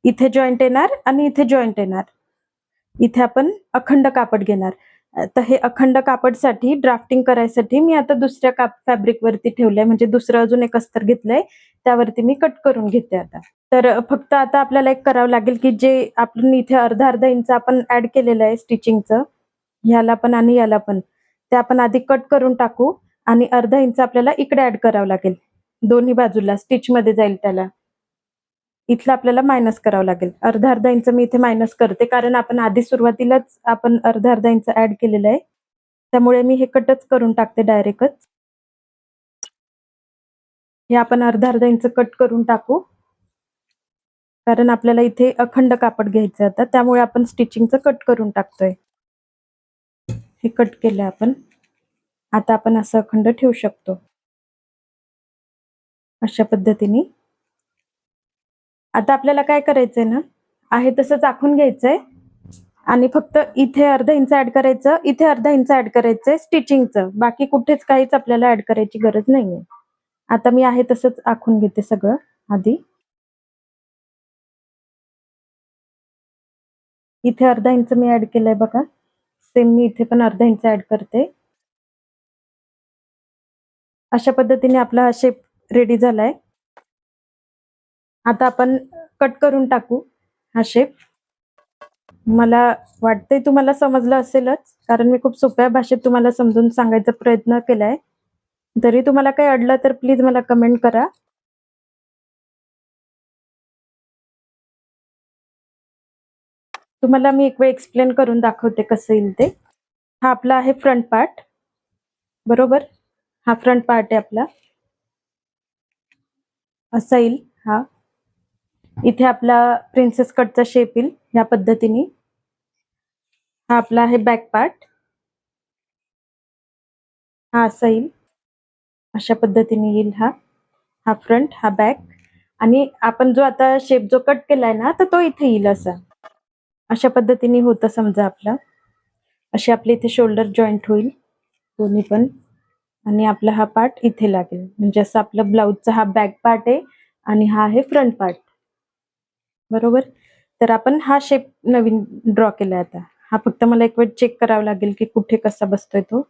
इथे जॉईंट येणार आणि इथे जॉईंट येणार. इथे आपण अखंड कापड घेणार. तर हे अखंड कापडसाठी ड्राफ्टिंग करायसाठी मी आता दुसऱ्या फॅब्रिकवरती ठेवलंय, म्हणजे दुसरं अजून एक अस्तर घेतलंय, त्यावरती मी कट करून घेते आता. तर फक्त आता आपल्याला एक करावं लागेल, की जे आपण इथे अर्धा इंच आपण ऍड केलेलं आहे स्टिचिंगचं, ह्याला पण आणि याला पण, ते आपण आधी कट करून टाकू, आणि अर्धा इंच आपल्याला इकडे ऍड करावं लागेल. दोन्ही बाजूला स्टिच मध्ये जाईल त्याला. इथलं आपल्याला मायनस करावं लागेल. अर्धा इंच मी इथे मायनस करते, कारण आपण आधी सुरुवातीलाच आपण अर्धा इंच ऍड केलेलं आहे. त्यामुळे मी हे कटच करून टाकते डायरेक्टच. हे आपण अर्धा इंच कट करून टाकू, कारण आपल्याला इथे अखंड कापड घ्यायचं आता, त्यामुळे आपण स्टिचिंगचं कट करून टाकतोय. हे कट केलं आपण. आता आपण असं अखंड ठेवू शकतो अशा पद्धतीने. आता आपल्याला काय करायचंय ना, आहे तसंच आखून घ्यायचंय, आणि फक्त इथे अर्धा इंच ऍड करायचं, इथे अर्धा इंच ऍड करायचंय स्टिचिंगचं. बाकी कुठेच काहीच आपल्याला ऍड करायची गरज नाहीये. आता मी आहे तसंच आखून घेते सगळं आधी. इथे अर्धा इंच मी ऍड केलंय बघा. सेम मी इथे पण अर्धा इंच ऍड करते. अशा पद्धतीने आपला हा शेप रेडी झालाय. आता आपण कट करून टाकू हा शेप. मला वाटतंय तुम्हाला समजलं असेलच, कारण मी खूप सोप्या भाषेत तुम्हाला समजून सांगायचा प्रयत्न केलाय. जरी तुम्हाला काही अडलं तर प्लीज मला कमेंट करा. तुम्हाला मी एक वेळ एक्सप्लेन करून दाखवते कसं येईल ते. हा आपला आहे फ्रंट पार्ट, बरोबर. हा फ्रंट पार्ट आहे आपला, असा येईल हा. इथे आपला प्रिन्सेस कटचा शेप येईल या पद्धतीने. हा आपला आहे बॅक पार्ट, हा असा येईल, अशा पद्धतीने येईल हा. हा फ्रंट, हा बॅक, आणि आपण जो आता शेप जो कट केलाय ना, तर तो इथे येईल असा. अशा पद्धतीने होतं समजा आपला. असे आपले इथे शोल्डर जॉईंट होईल दोन्ही पण, आणि आपला हा पार्ट इथे लागेल. म्हणजे असं आपलं ब्लाउजचा हा बॅक पार्ट आहे आणि हा आहे फ्रंट पार्ट, बरोबर. तर आपण हा शेप नवीन ड्रॉ केलाय आता. हा फक्त मला एक वेळ चेक करावं लागेल की कुठे कसा बसतोय तो,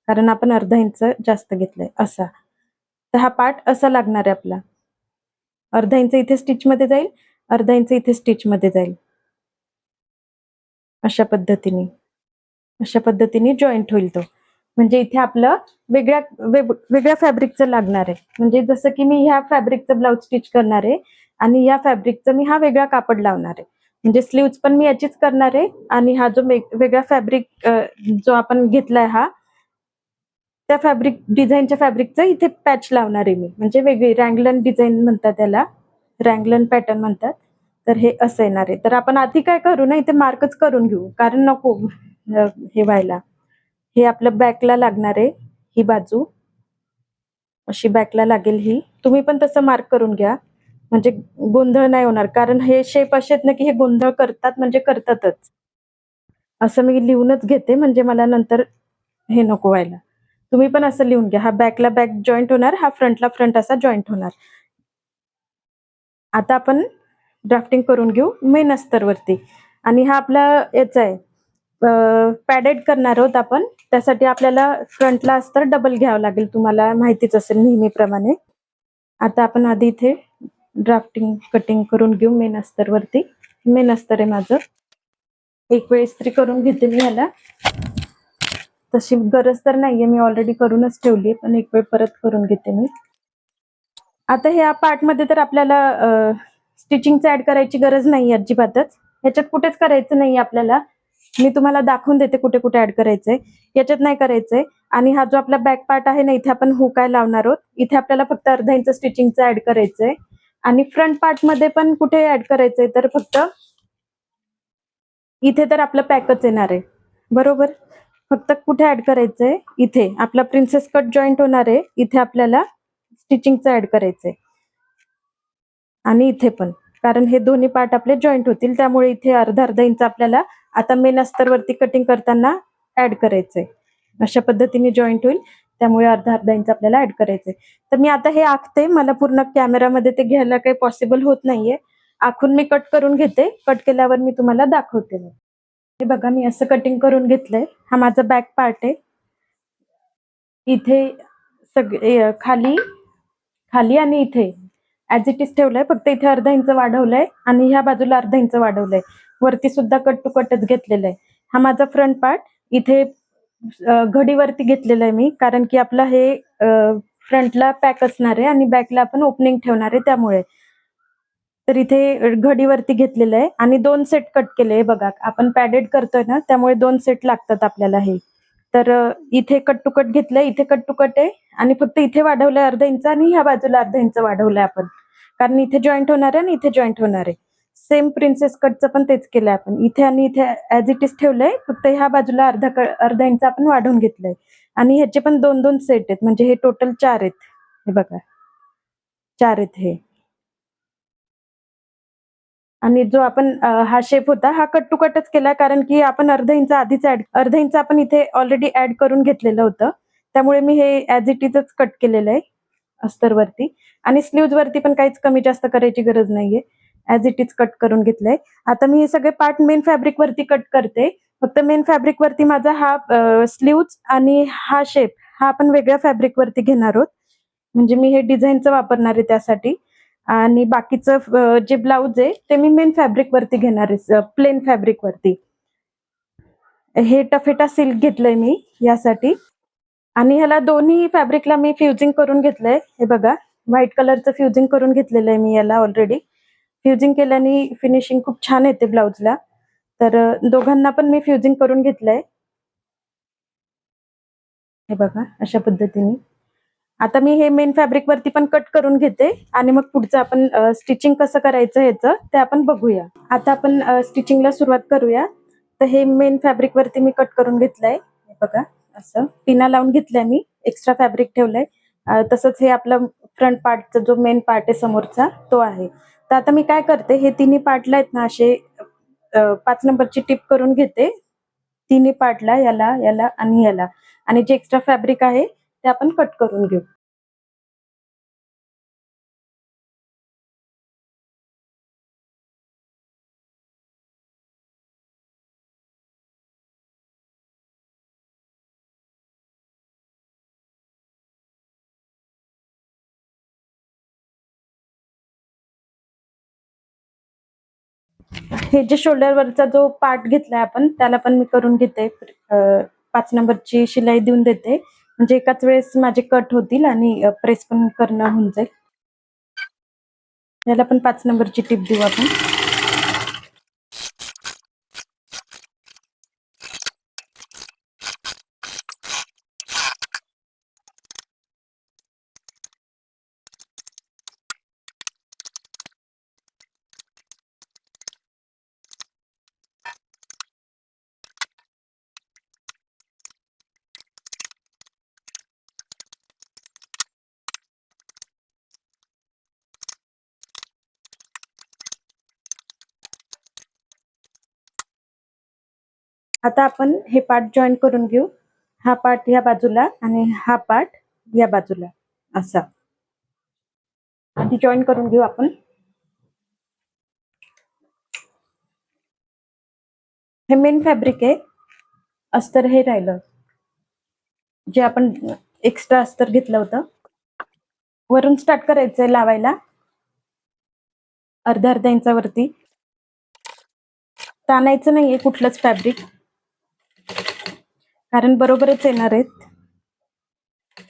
कारण आपण अर्धा इंच जास्त घेतलाय असा. तर हा पार्ट असा लागणार आहे आपला. अर्धा इंच इथे स्टिच मध्ये जाईल, अर्धा इंच इथे स्टिच मध्ये जाईल, अशा पद्धतीने. अशा पद्धतीने जॉईंट होईल तो. म्हणजे इथे आपलं वेगळ्या फॅब्रिकचं लागणार आहे. म्हणजे जसं की मी ह्या फॅब्रिकचं ब्लाउज स्टिच करणार आहे आणि या फॅब्रिकचं मी हा वेगळा कापड लावणार आहे. म्हणजे स्लीव्स पण मी याचीच करणार आहे आणि हा जो वेगळा फॅब्रिक जो आपण घेतलाय त्या डिझाईनच्या फॅब्रिकचं इथे पॅच लावणार आहे मी. म्हणजे वेगळी रँगलन डिझाईन म्हणतात त्याला, रँगलन पॅटर्न म्हणतात. तर हे असं येणार आहे. तर आपण आधी काय करू ना, इथे मार्कच करून घेऊ, कारण नको हे व्हायला. हे आपलं बॅकला लागणार आहे, ही बाजू अशी बॅकला लागेल ही. तुम्ही पण तसं मार्क करून घ्या, म्हणजे गोंधळ नाही होणार. कारण हे शेप असे आहेत ना, की हे गोंधळ करतात म्हणजे करतातच. असं मी लिहूनच घेते, म्हणजे मला नंतर हे नको व्हायला. तुम्ही पण असं लिहून घ्या. हा बॅकला बॅक जॉईंट होणार, हा फ्रंटला फ्रंट असा जॉईंट होणार. आता आपण ड्राफ्टिंग करून घेऊ मेन अस्तरवरती. आणि हा आपला याचा आहे, पॅडेड करणार आहोत आपण. त्यासाठी आपल्याला फ्रंटला अस्तर डबल घ्यावं लागेल, तुम्हाला माहितीच असेल नेहमीप्रमाणे. आता आपण आधी इथे ड्राफ्टिंग कटिंग करून घेऊ मेन अस्तरवरती. मेन अस्तर आहे माझं. एक वेळ इस्त्री करून घेते मी ह्याला. तशी गरज तर नाहीये, मी ऑलरेडी करूनच ठेवली, पण एक वेळ परत करून घेते मी. आता ह्या पार्टमध्ये तर आपल्याला स्टिचिंगचं ऍड करायची गरज नाही अजिबातच. ह्याच्यात कुठेच करायचं नाही आपल्याला. मी तुम्हाला दाखवून देते कुठे कुठे ऍड करायचंय. याच्यात नाही करायचंय. आणि हा जो आपला बॅक पार्ट आहे ना, इथे आपण हुकाय लावणार आहोत. इथे आपल्याला फक्त अर्धा इंच स्टिचिंगचं ऍड करायचंय. आणि फ्रंट पार्ट मध्ये पण कुठे ऍड करायचंय, तर फक्त इथे तर आपलं पॅकच येणार आहे, बरोबर. फक्त कुठे ऍड करायचंय, इथे आपला प्रिन्सेस कट जॉईंट होणार आहे, इथे आपल्याला स्टिचिंगचं ऍड करायचंय. आणि इथे पण, कारण हे दोन्ही पार्ट आपले जॉईंट होतील, त्यामुळे इथे अर्धा इंच आपल्याला आता मेन अस्तरवरती कटिंग करताना ऍड करायचंय. अशा पद्धतीने जॉईंट होईल, त्यामुळे अर्धा इंच आपल्याला ऍड करायचंय. तर मी आता हे आखते, मला पूर्ण कॅमेरामध्ये ते घ्यायला काही पॉसिबल होत नाहीये. आखून मी कट करून घेते. कट केल्यावर मी तुम्हाला दाखवते. हे बघा, मी असं कटिंग करून घेतलंय. हा माझा बॅक पार्ट आहे. इथे सगळे खाली आणि इथे ऍज इट इज ठेवलंय, फक्त इथे अर्धा इंच वाढवलंय आणि ह्या बाजूला अर्धा इंच वाढवलंय. वरती सुद्धा कट टू कटच घेतलेला आहे. हा माझा फ्रंट पार्ट. इथे घडीवरती घेतलेला आहे मी, कारण की आपला हे फ्रंटला पॅक असणार आहे आणि बॅकला आपण ओपनिंग ठेवणार आहे, त्यामुळे. तर इथे घडीवरती घेतलेलं आहे आणि 2 सेट कट केले. बघा, आपण पॅडेड करतोय ना, त्यामुळे 2 सेट लागतात आपल्याला हे. तर इथे कट टू कट घेतलंय, इथे कट टू कट आहे आणि फक्त इथे वाढवलंय अर्धा इंच आणि ह्या बाजूला अर्धा इंच वाढवलंय आपण, कारण इथे जॉईंट होणार आहे आणि इथे जॉईंट होणार आहे. सेम प्रिन्सेस कटचं पण तेच केलंय आपण. इथे आणि इथे ऍज इट इज ठेवलंय, फक्त ह्या बाजूला अर्धा इंच आपण वाढवून घेतलंय. आणि ह्याचे पण 2-2 सेट आहेत, म्हणजे हे टोटल 4 आहेत. हे बघा, 4 आहेत हे. आणि जो आपण हा शेप होता, हा कट टू कटच केला, कारण की आपण अर्धा इंच आपण इथे ऑलरेडी ऍड करून घेतलेलं होतं. त्यामुळे मी हे ऍज इट इजच कट केलेलं आहे अस्तरवरती. आणि स्लीव्ज वरती पण काहीच कमी जास्त करायची गरज नाहीये. ऍज इट इज कट करून घेतलंय. आता मी हे सगळे पार्ट मेन फॅब्रिक वरती कट करते. फक्त मेन फॅब्रिक वरती माझा हा स्लीव्ज आणि हा शेप हा आपण वेगळ्या फॅब्रिक वरती घेणार आहोत. म्हणजे मी हे डिझाईनचं वापरणार आहे त्यासाठी. आणि बाकीचं जे ब्लाऊज आहे ते मी मेन फॅब्रिक वरती घेणार आहे, प्लेन फॅब्रिक वरती. हे टफेटा सिल्क घेतलंय मी यासाठी. आणि ह्याला दोन्ही फॅब्रिकला मी फ्युजिंग करून घेतलंय. हे बघा, व्हाईट कलरचं फ्युजिंग करून घेतलेलं आहे मी याला ऑलरेडी. फ्युजिंग केल्याने फिनिशिंग खूप छान येते ब्लाऊजला. तर दोघांना पण मी फ्युजिंग करून घेतलंय. हे बघा, अशा पद्धतीने. आता मी हे मेन फॅब्रिक वरती पण कट करून घेते आणि मग पुढचं आपण स्टिचिंग कसं करायचं ह्याचं ते आपण बघूया. आता आपण स्टिचिंगला सुरुवात करूया. तर हे मेन फॅब्रिक वरती मी कट करून घेतलंय. हे बघा, असं पिना लावून घेतलंय मी, एक्स्ट्रा फॅब्रिक ठेवलंय. तसंच हे आपलं फ्रंट पार्टचा जो मेन पार्ट आहे समोरचा, तो आहे. तर आता मी काय करते, हे तिन्ही पार्टला आहेत ना असे 5 नंबरची टिप करून घेते. तिन्ही पार्टला, याला याला आणि याला. आणि जे एक्स्ट्रा फॅब्रिक आहे ते आपण कट करून घेऊ. हे जे शोल्डरवरचा जो पार्ट घेतलाय आपण त्याला पण मी करून घेते. 5 नंबरची शिलाई देऊन देते, म्हणजे एकाच वेळेस माझे कट होतील आणि प्रेस पण करणं होऊन जाईल. याला पण 5 नंबरची टिप देऊ आपण. आता आपण हे पार्ट जॉईन करून घेऊ. हा पार्ट या बाजूला आणि हा पार्ट या बाजूला असा. आधी जॉईन करून घेऊ आपण. हे मेन फॅब्रिक आहे. अस्तर हे राहिलं, जे आपण एक्स्ट्रा अस्तर घेतलं होतं. वरून स्टार्ट करायचंय लावायला, अर्ध्या अर्ध्या इंचावरती. ताणायचं नाहीये कुठलंच फॅब्रिक, कारण बरोबरच येणार आहेत.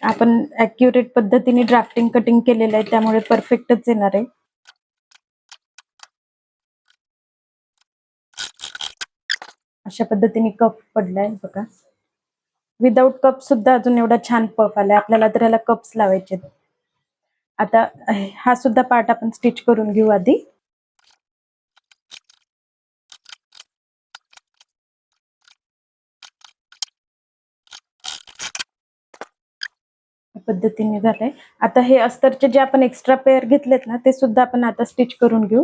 आपण ऍक्युरेट पद्धतीने ड्राफ्टिंग कटिंग केलेलं आहे, त्यामुळे परफेक्टच येणार आहे. अशा पद्धतीने कप पडलाय बघा. विदाऊट कप सुद्धा अजून एवढा छान पफ आलाय. आपल्याला तर याला कप्स लावायचे. आता हा सुद्धा पार्ट आपण स्टिच करून घेऊ आधी. पद्धतीने झालंय. आता हे अस्तरचे जे आपण एक्स्ट्रा पेअर घेतलेत ना, ते सुद्धा आपण आता स्टिच करून घेऊ,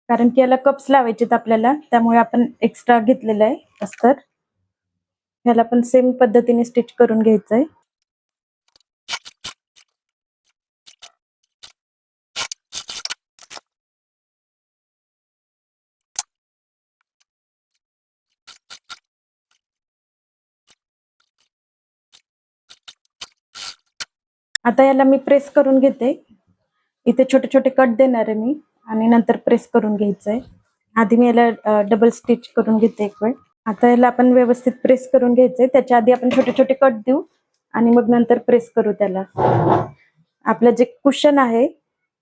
कारण की याला कप्स लावायचेत आपल्याला, त्यामुळे आपण एक्स्ट्रा घेतलेलं आहे अस्तर. याला पण सेम पद्धतीने स्टिच करून घ्यायचंय. आता याला मी प्रेस करून घेते. इथे छोटे छोटे कट देणार आहे मी आणि नंतर प्रेस करून घ्यायचंय. आधी मी याला डबल स्टिच करून घेते एक वेळ. आता याला आपण व्यवस्थित प्रेस करून घ्यायचंय. त्याच्या आधी आपण छोटे छोटे कट देऊ आणि मग नंतर प्रेस करू त्याला. आपलं जे कुशन आहे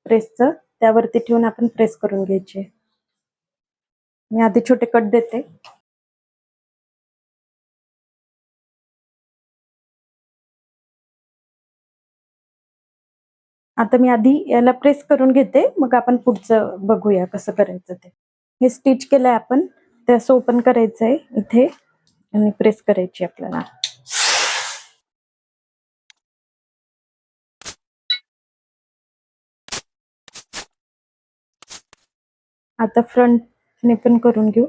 प्रेसचं, त्यावरती ठेवून आपण प्रेस करून घ्यायचे. मी आधी छोटे कट देते. आता मी आधी याला प्रेस करून घेते, मग आपण पुढचं बघूया कसं करायचं ते. हे स्टिच केलंय आपण, ते असं ओपन करायचंय इथे आणि प्रेस करायची आपल्याला. आता फ्रंटने पण करून घेऊ.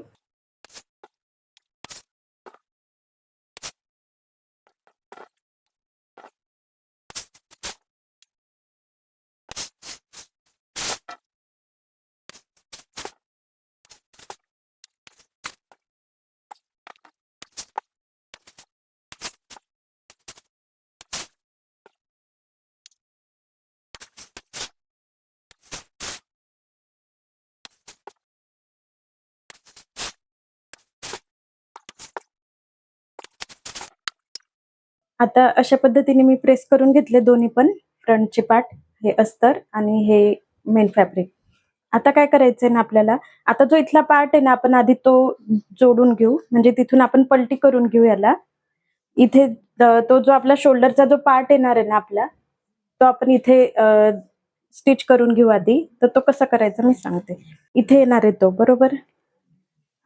आता अशा पद्धतीने मी प्रेस करून घेतले दोन्ही पण फ्रंटचे पार्ट, हे अस्तर आणि हे मेन फॅब्रिक. आता काय करायचंय ना आपल्याला, आता जो इथला पार्ट आहे ना, आपण आधी तो जोडून घेऊ, म्हणजे तिथून आपण पलटी करून घेऊ याला. इथे तो जो आपला शोल्डरचा जो पार्ट येणार आहे ना आपला, तो आपण इथे स्टिच करून घेऊ आधी. तर तो कसा करायचा मी सांगते. इथे येणार आहे तो, बरोबर.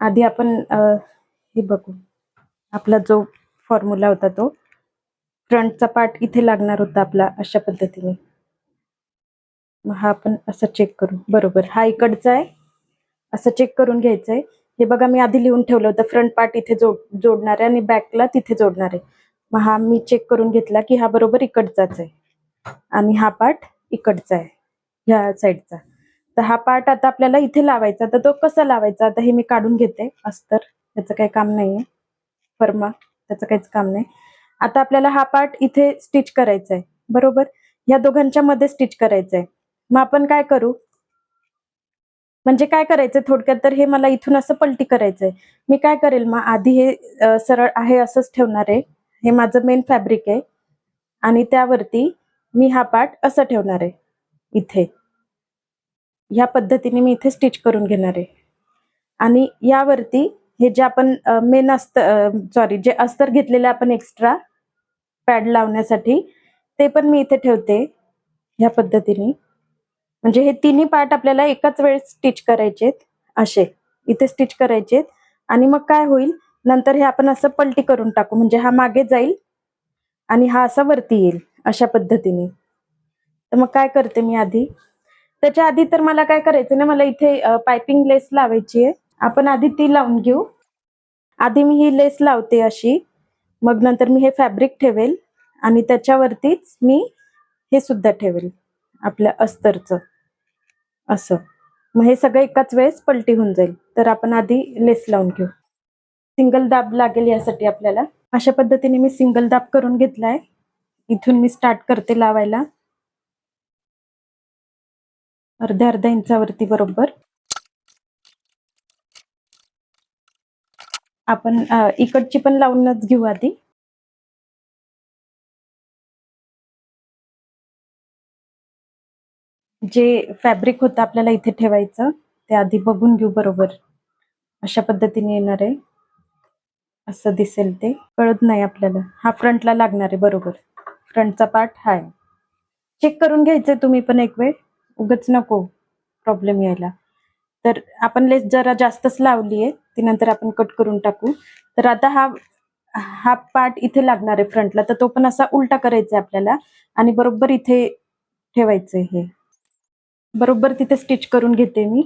आधी आपण हे बघू, आपला जो फॉर्म्युला होता तो फ्रंटचा पार्ट इथे लागणार होता आपला, अशा पद्धतीने. मग हा आपण असं चेक करू, बरोबर हा इकडचा आहे, असं चेक करून घ्यायचंय. हे बघा मी आधी लिहून ठेवलं होतं, फ्रंट पार्ट इथे जोडणार आहे आणि बॅकला तिथे जोडणार आहे. मग हा मी चेक करून घेतला की हा बरोबर इकडचाच आहे आणि हा पार्ट इकडचा आहे ह्या साईडचा. तर हा पार्ट आता आपल्याला इथे लावायचा. तर तो कसा लावायचा, आता हे मी काढून घेते अस्तर, त्याचं काही काम नाहीये. फर्मा, त्याचं काहीच काम नाही. आता आपल्याला हा पार्ट इथे स्टिच करायचा आहे, बरोबर. या दोघांच्या मध्ये स्टिच करायचंय. मग आपण काय करू, म्हणजे काय करायचं थोडक्यात, तर हे मला इथून असं पलटी करायचंय. मी काय करेल मग आधी हे सरळ आहे असंच ठेवणार आहे. हे माझं मेन फॅब्रिक आहे आणि त्यावरती मी हा पार्ट असं ठेवणार आहे इथे. ह्या पद्धतीने मी इथे स्टिच करून घेणार आहे आणि यावरती हे जे आपण मेन सॉरी जे अस्तर घेतलेलं आपण एक्स्ट्रा पॅड लावण्यासाठी, ते पण मी इथे ठेवते ह्या पद्धतीने. म्हणजे हे तिन्ही पार्ट आपल्याला एकाच वेळेस स्टिच करायचेत, असे इथे स्टिच करायचेत आणि मग काय होईल, नंतर हे आपण असं पलटी करून टाकू, म्हणजे हा मागे जाईल आणि हा असा वरती येईल अशा पद्धतीने. तर मग काय करते मी आधी, त्याच्या आधी तर मला काय करायचं ना, मला इथे पायपिंग लेस लावायची आहे. आपण आधी ती लावून घेऊ. आधी मी ही लेस लावते अशी, मग नंतर मी हे फॅब्रिक ठेवेल आणि त्याच्यावरतीच मी हे सुद्धा ठेवेल आपल्या अस्तरचं असं. मग हे सगळं एकाच वेळेस पलटी होऊन जाईल. तर आपण आधी लेस लावून घेऊ. सिंगल दाब लागेल यासाठी आपल्याला. अशा पद्धतीने मी सिंगल दाब करून घेतलाय. इथून मी स्टार्ट करते लावायला. अर्ध्या इंचावरती बरोबर. आपण इकडची पण लावूनच घेऊ आधी. जे फॅब्रिक होतं आपल्याला इथे ठेवायचं, ते आधी बघून घेऊ बरोबर. अशा पद्धतीने येणार आहे. असं दिसेल ते. कळत नाही आपल्याला. हा फ्रंटला लागणार आहे बरोबर. फ्रंटचा पार्ट हा आहे. चेक करून घ्यायचंय तुम्ही पण एक वेळ. उगाच नको प्रॉब्लेम यायला. तर आपण लेस जरा जास्तच लावली आहे. ती नंतर आपण कट करून टाकू. तर आता हा हा पार्ट इथे लागणार आहे फ्रंटला, तर तो पण असा उलटा करायचा आहे आपल्याला आणि बरोबर इथे ठेवायचंय हे. बरोबर तिथे स्टिच करून घेते मी.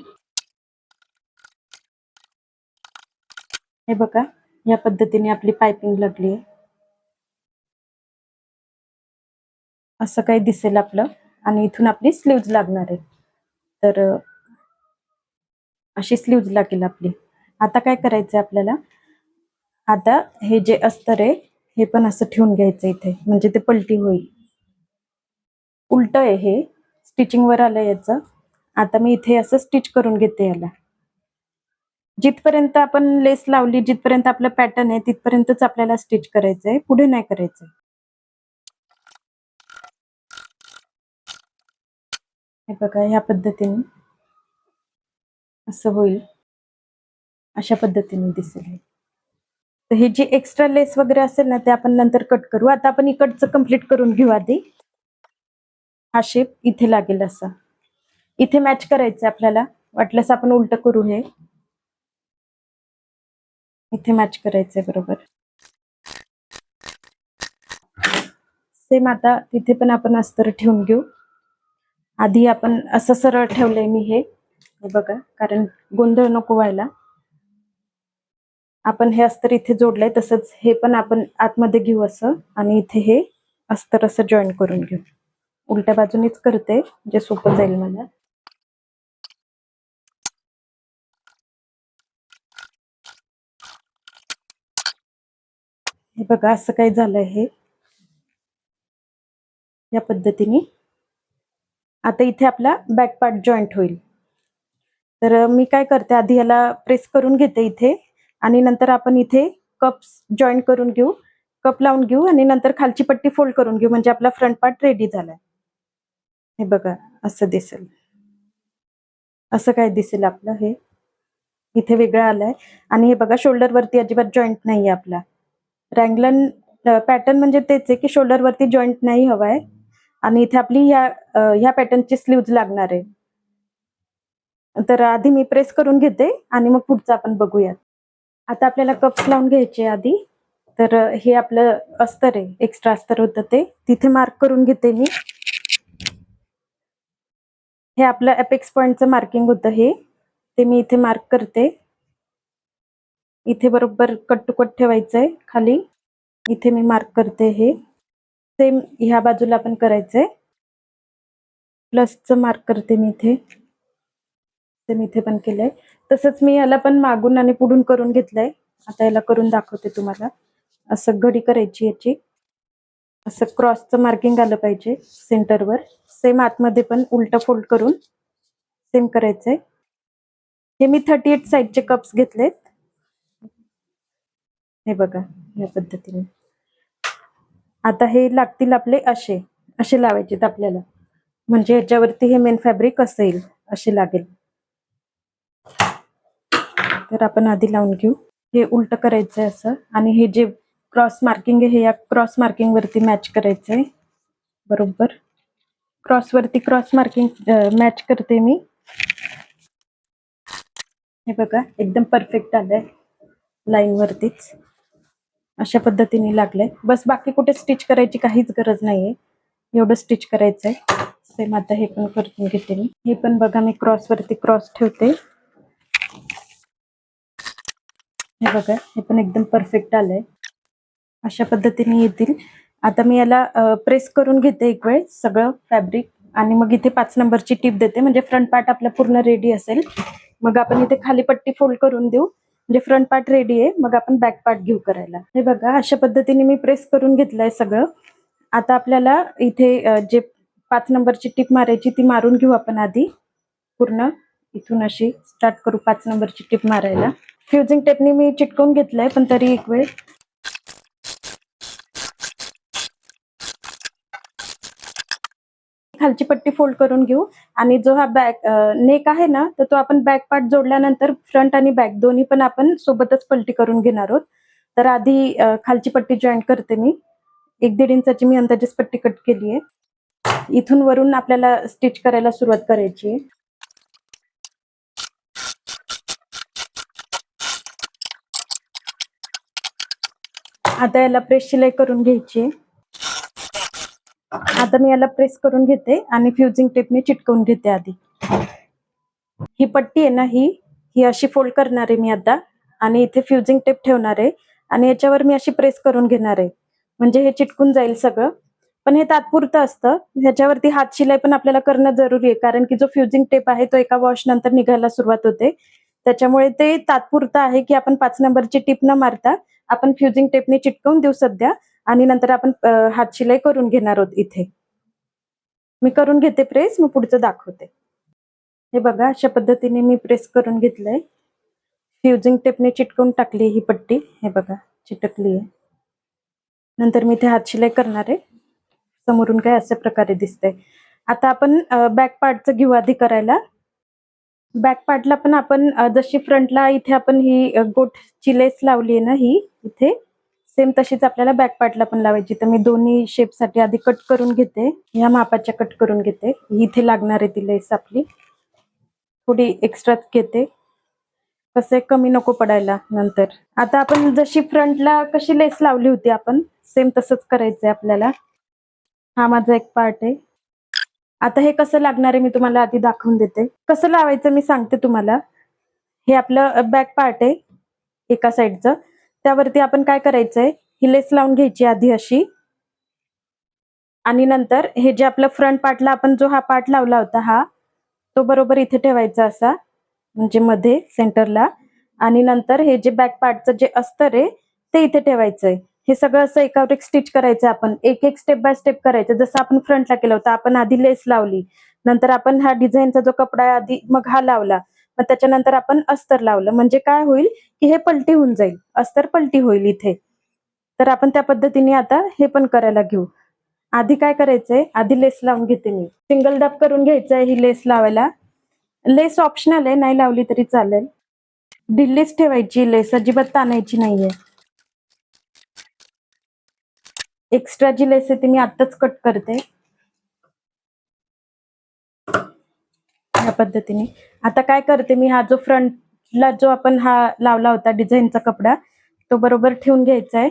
हे बघा, या पद्धतीने आपली पायपिंग लागली आहे. असं काही दिसेल आपलं आणि इथून आपली स्लीव्ज लागणार आहे. तर अशी स्लीव्ज लागेल आपली. आता काय करायचंय आपल्याला, आता हे जे अस्तर आहे हे पण असं ठेवून घ्यायचं इथे, म्हणजे ते पलटी होईल. उलट आहे हे, स्टिचिंग वर आलं याचं. आता मी इथे असं स्टिच करून घेते याला. जिथपर्यंत आपण लेस लावली, जिथपर्यंत आपलं पॅटर्न आहे तिथपर्यंतच आपल्याला स्टिच करायचंय, पुढे नाही करायचंय. हे बघा, ह्या पद्धतीने असं होईल. अशा पद्धतीने दिसेल हे. तर हे जी एक्स्ट्रा लेस वगैरे असेल ना, ते आपण नंतर कट करू. आता आपण इकडचं कम्प्लीट करून घेऊ आधी. हा शेप इथे लागेल असा. इथे मॅच करायचं आपल्याला. वाटल्यास आपण उलट करू हे. इथे मॅच करायचंय बरोबर. सेम आता तिथे पण आपण अस्तर ठेवून घेऊ. आधी आपण असं सरळ ठेवलंय मी हे बघा, कारण गोंधळ नको व्हायला. आपण हे अस्तर इथे जोडलंय, तसंच हे पण आपण आतमध्ये घेऊ असं आणि इथे हे अस्तर असं जॉईन करून घेऊ. उलट्या बाजूनेच करते, जे सोपं जाईल मला. हे बघा, असं काही झालंय हे. या पद्धतीने आता इथे आपला बॅक पार्ट जॉईंट होईल. तर मी काय करते, आधी याला प्रेस करून घेते इथे आणि नंतर आपण इथे कप्स जॉईन करून घेऊ, कप लावून घेऊ आणि नंतर खालची पट्टी फोल्ड करून घेऊ, म्हणजे आपला फ्रंट पार्ट रेडी झालाय. हे बघा, असं दिसेल. असं काय दिसेल आपलं हे. इथे वेगळं आलंय आणि हे बघा, शोल्डर वरती अजिबात जॉईंट नाहीये आपला. रँगलन पॅटर्न म्हणजे तेच आहे की शोल्डर वरती जॉईंट नाही हवाय आणि इथे आपली ह्या पॅटर्नची स्लीव्ज लागणार आहे. तर आधी मी प्रेस करून घेते आणि मग पुढचं आपण बघूयात. आता आपल्याला कप्स लावून घ्यायचे आधी. तर हे आपलं अस्तर आहे, एक्स्ट्रा अस्तर होतं ते तिथे मार्क करून घेते मी. हे आपलं अपेक्स पॉइंटचं मार्किंग होतं हे, ते मी इथे मार्क करते. इथे बरोबर कट टू कट ठेवायचंय खाली. इथे मी मार्क करते हे. सेम ह्या बाजूला पण करायचंय. प्लसचं मार्क करते मी इथे. ते मी इथे पण केलंय. तसंच मी याला पण मागून आणि पुढून करून घेतलंय. आता याला करून दाखवते तुम्हाला. असं घडी करायची याची. असं क्रॉसचं मार्किंग आलं पाहिजे सेंटरवर. सेम आतमध्ये पण उलट फोल्ड करून सेम करायचंय. हे मी 38 साईजचे कप्स घेतलेत. हे बघा या पद्धतीने. आता हे लागतील आपले असे लावायचे आपल्याला, म्हणजे याच्यावरती हे मेन फॅब्रिक असं येईल, असे लागेल. तर आपण आधी लावून घेऊ. हे उलट करायचंय असं, आणि हे जे क्रॉस मार्किंग आहे हे या क्रॉस मार्किंग वरती मॅच करायचंय. बरोबर क्रॉस वरती क्रॉस मार्किंग मॅच करते मी. हे बघा एकदम परफेक्ट आलंय, लाईन वरतीच अशा पद्धतीने लागलंय. बस बाकी कुठे स्टिच करायची काहीच गरज नाहीये, एवढं स्टिच करायचंय. सेम आता हे पण करून घेते मी. हे पण बघा मी क्रॉस वरती क्रॉस ठेवते. हे बघा हे पण एकदम परफेक्ट आलंय, अशा पद्धतीने येतील. आता मी याला प्रेस करून घेते एक वेळ सगळं फॅब्रिक, आणि मग इथे 5 नंबरची टीप देते, म्हणजे फ्रंट पार्ट आपला पूर्ण रेडी असेल. मग आपण इथे खाली पट्टी फोल्ड करून देऊ, म्हणजे फ्रंट पार्ट रेडी आहे. मग आपण बॅक पार्ट घेऊ करायला. हे बघा अशा पद्धतीने मी प्रेस करून घेतलंय सगळं. आता आपल्याला इथे जे 5 नंबरची टीप मारायची ती मारून घेऊ आपण आधी. पूर्ण इथून अशी स्टार्ट करू 5 नंबरची टीप मारायला. फ्युजिंग टेपनी मी चिटकवून घेतलंय, पण तरी एक वेळ खालची पट्टी फोल्ड करून घेऊ. आणि जो हा बॅक नेक आहे ना, तर तो आपण बॅक पार्ट जोडल्यानंतर फ्रंट आणि बॅक दोन्ही पण आपण सोबतच पलटी करून घेणार आहोत. तर आधी खालची पट्टी जॉईंट करते मी. 1-1.5 इंचाची मी अंदाजेच पट्टी कट केली आहे. इथून वरून आपल्याला स्टिच करायला सुरुवात करायची आहे. आता याला प्रेस शिलाई करून घ्यायची. आता मी याला प्रेस करून घेते आणि फ्युजिंग टेपने चिटकवून घेते आधी. ही पट्टी आहे ना, ही अशी फोल्ड करणार आहे मी आता, आणि इथे फ्युजिंग टेप ठेवणार आहे, आणि याच्यावर मी अशी प्रेस करून घेणार आहे, म्हणजे हे चिटकून जाईल सगळं. पण हे तात्पुरतं असतं. ह्याच्यावरती हात शिलाई पण आपल्याला करणं जरुरी आहे, कारण की जो फ्युजिंग टेप आहे तो एका वॉश नंतर निघायला सुरुवात होते. त्याच्यामुळे ते तात्पुरतं आहे की आपण 5 नंबरची टीप न मारता आपण फ्युजिंग टेपने चिटकवून देऊ सध्या, आणि नंतर आपण हात शिलाई करून घेणार आहोत. इथे मी करून घेते प्रेस, मग पुढचं दाखवते. हे बघा अशा पद्धतीने मी प्रेस करून घेतलंय. फ्युजिंग टेपने चिटकवून टाकली ही पट्टी. हे बघा चिटकली आहे. नंतर मी इथे हात शिलाई करणार आहे. समोरून काय अशा प्रकारे दिसतंय. आता आपण बॅक पार्टचं घेऊ आधी करायला. बॅक पार्टला पण आपण जशी फ्रंटला इथे आपण ही गोटची लेस लावली आहे ना, ही इथे सेम तशीच आपल्याला बॅक पार्टला पण लावायची. तर मी दोन्ही शेपसाठी आधी कट करून घेते. ह्या मापाच्या कट करून घेते. इथे लागणार आहे ती लेस आपली, थोडी एक्स्ट्राच घेते, कसं कमी नको पडायला नंतर. आता आपण जशी फ्रंटला कशी लेस लावली होती आपण, सेम तसंच करायचंय आपल्याला. हा माझा एक पार्ट आहे. आता हे कसं लागणार आहे मी तुम्हाला आधी दाखवून देते. कसं लावायचं मी सांगते तुम्हाला. हे आपलं बॅक पार्ट आहे एका साईडचं, त्यावरती आपण काय करायचंय, ही लेस लावून घ्यायची आधी अशी, आणि नंतर हे जे आपलं फ्रंट पार्टला आपण जो हा पार्ट लावला होता हा, तो बरोबर इथे ठेवायचा असा, म्हणजे मध्ये सेंटरला, आणि नंतर हे जे बॅक पार्टचं जे अस्तर आहे ते इथे ठेवायचंय. हे सगळं असं एकावर एक स्टिच करायचं आपण, एक एक स्टेप बाय स्टेप करायचं. जसं आपण फ्रंटला केलं होतं, आपण आधी लेस लावली, नंतर आपण हा डिझाईनचा जो कपडा आहे आधी मग हा लावला, मग त्याच्यानंतर आपण अस्तर लावलं, म्हणजे काय होईल की हे पलटी होऊन जाईल, अस्तर पलटी होईल इथे. तर आपण त्या पद्धतीने आता हे पण करायला घेऊ. आधी काय करायचंय, आधी लेस लावून घेते मी. सिंगल दाब करून घ्यायचंय ही लेस लावायला. लेस ऑप्शनल आहे, नाही लावली तरी चालेल. ढिल्लीच ठेवायची लेस, अजिबात ताणायची नाहीये. एक्स्ट्रा जी लेस आहे ती मी आत्ताच कट करते या पद्धतीने. आता काय करते मी, हा जो फ्रंटला जो आपण हा लावला होता डिझाईनचा कपडा, तो बरोबर ठेवून घ्यायचा आहे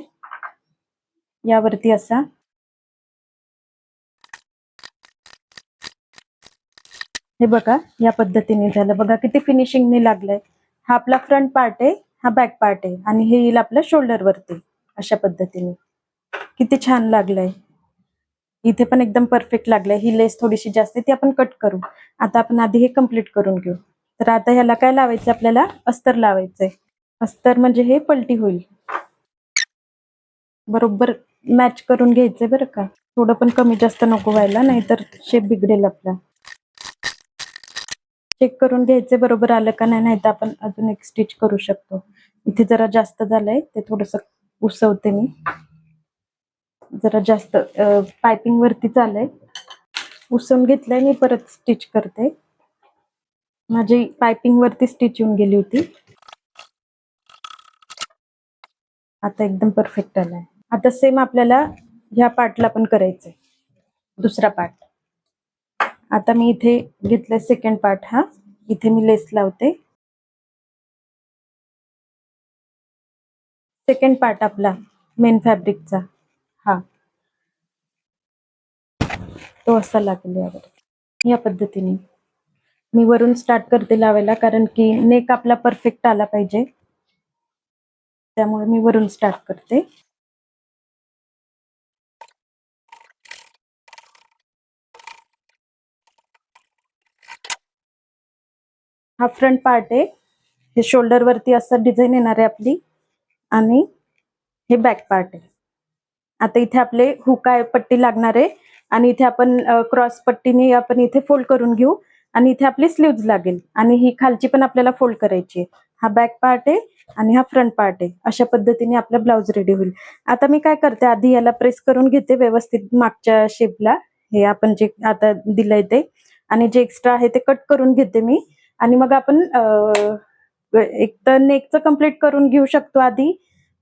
यावरती असा. हे बघा या पद्धतीने झालं. बघा किती फिनिशिंगने लागलंय. हा आपला फ्रंट पार्ट आहे, हा बॅक पार्ट आहे, आणि हे येईल आपल्या शोल्डर वरती अशा पद्धतीने. किती छान लागलंय. इथे पण एकदम परफेक्ट लागलंय. ही लेस थोडीशी जास्त आहे ती आपण कट करू. आता आपण आधी हे कम्प्लीट करून घेऊ. तर आता ह्याला काय लावायचं, आपल्याला अस्तर लावायचंय. अस्तर म्हणजे हे पलटी होईल, बरोबर मॅच करून घ्यायचंय बरं का. थोडं पण कमी जास्त नको व्हायला, नाहीतर शेप बिघडेल आपला. चेक करून घ्यायचे बरोबर आलं का नाही, तर आपण अजून एक स्टिच करू शकतो. इथे जरा जास्त झालंय, ते थोडस उसवते मी. जरा जास्त पायपिंग वरती आलंय, उसवून घेतलंय मी, परत स्टिच करते. माझी पायपिंग वरती स्टिच येऊन गेली होती. आता एकदम परफेक्ट आलाय. आता सेम आपल्याला ह्या पार्टला पण करायचंय, दुसरा पार्ट. आता मी इथे घेतलंय सेकंड पार्ट. हा इथे मी लेस लावते. सेकंड पार्ट आपला मेन फॅब्रिकचा, हा तो असा लागेल यावर. या पद्धतीने मी वरून स्टार्ट करते लावायला, कारण की नेक आपला परफेक्ट आला पाहिजे, त्यामुळे मी वरून स्टार्ट करते. हा फ्रंट पार्ट आहे, हे शोल्डर वरती असं डिझाईन येणार आहे आपली, आणि हे बॅक पार्ट आहे. आता इथे आपले हुका पट्टी लागणार आहे, आणि इथे आपण क्रॉस पट्टीने आपण इथे फोल्ड करून घेऊ, आणि इथे आपली स्लीव्ज लागेल, आणि ही खालची पण आपल्याला फोल्ड करायची आहे. हा बॅक पार्ट आहे आणि हा फ्रंट पार्ट आहे. अशा पद्धतीने आपला ब्लाउज रेडी होईल. आता मी काय करते, आधी याला प्रेस करून घेते व्यवस्थित मागच्या शेपला, हे आपण जे आता दिलंय ते, आणि जे एक्स्ट्रा आहे ते कट करून घेते मी. आणि मग आपण एक तर नेकचं कम्प्लीट करून घेऊ शकतो.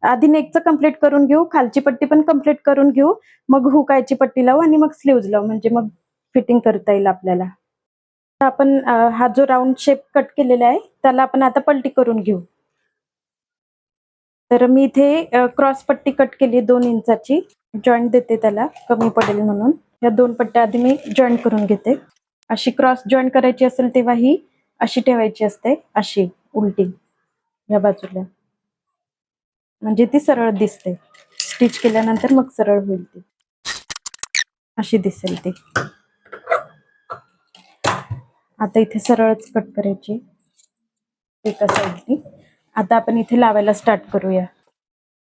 आधी नेकचं कम्प्लीट करून घेऊ, खालची पट्टी पण कम्प्लीट करून घेऊ, मग हुकायची पट्टी लावू, आणि मग स्लीव्ज लावू, म्हणजे मग फिटिंग करता येईल आपल्याला. आपण हा जो राऊंड शेप कट केलेला आहे, त्याला आपण आता पलटी करून घेऊ. तर मी इथे क्रॉस पट्टी कट केली 2 इंचाची, जॉईंट देते त्याला, कमी पडेल म्हणून. या 2 पट्ट्या आधी मी जॉईंट करून घेते. अशी क्रॉस जॉईंट करायची असेल तेव्हा ही अशी ठेवायची असते, अशी उलटी या बाजूला, म्हणजे ती सरळ दिसते. स्टिच केल्यानंतर मग सरळ होईल, ती अशी दिसेल ती. आता इथे सरळच कट करायची एका साईडनी. आता आपण इथे लावायला स्टार्ट करूया.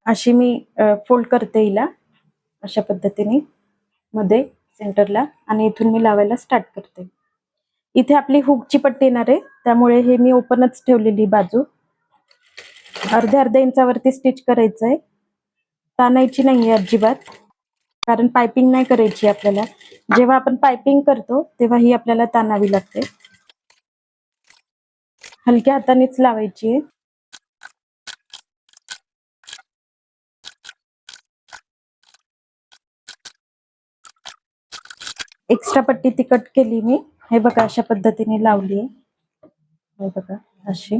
अशी मी फोल्ड करते हिला अशा पद्धतीने मध्ये सेंटरला, आणि इथून मी लावायला स्टार्ट करते. इथे आपली हुकची पट्टी येणार आहे, त्यामुळे हे मी ओपनच ठेवलेली बाजू. अर्ध्या इंचावरती स्टिच करायचंय, ताणायची नाहीये अजिबात, कारण पायपिंग नाही करायची आपल्याला. जेव्हा आपण पायपिंग करतो तेव्हा ही आपल्याला ताणावी लागते. हलक्या हातानेच लावायची आहे. एक्स्ट्रा पट्टी ती कट केली मी, हे बघा अशा पद्धतीने लावली आहे, हे बघा अशी.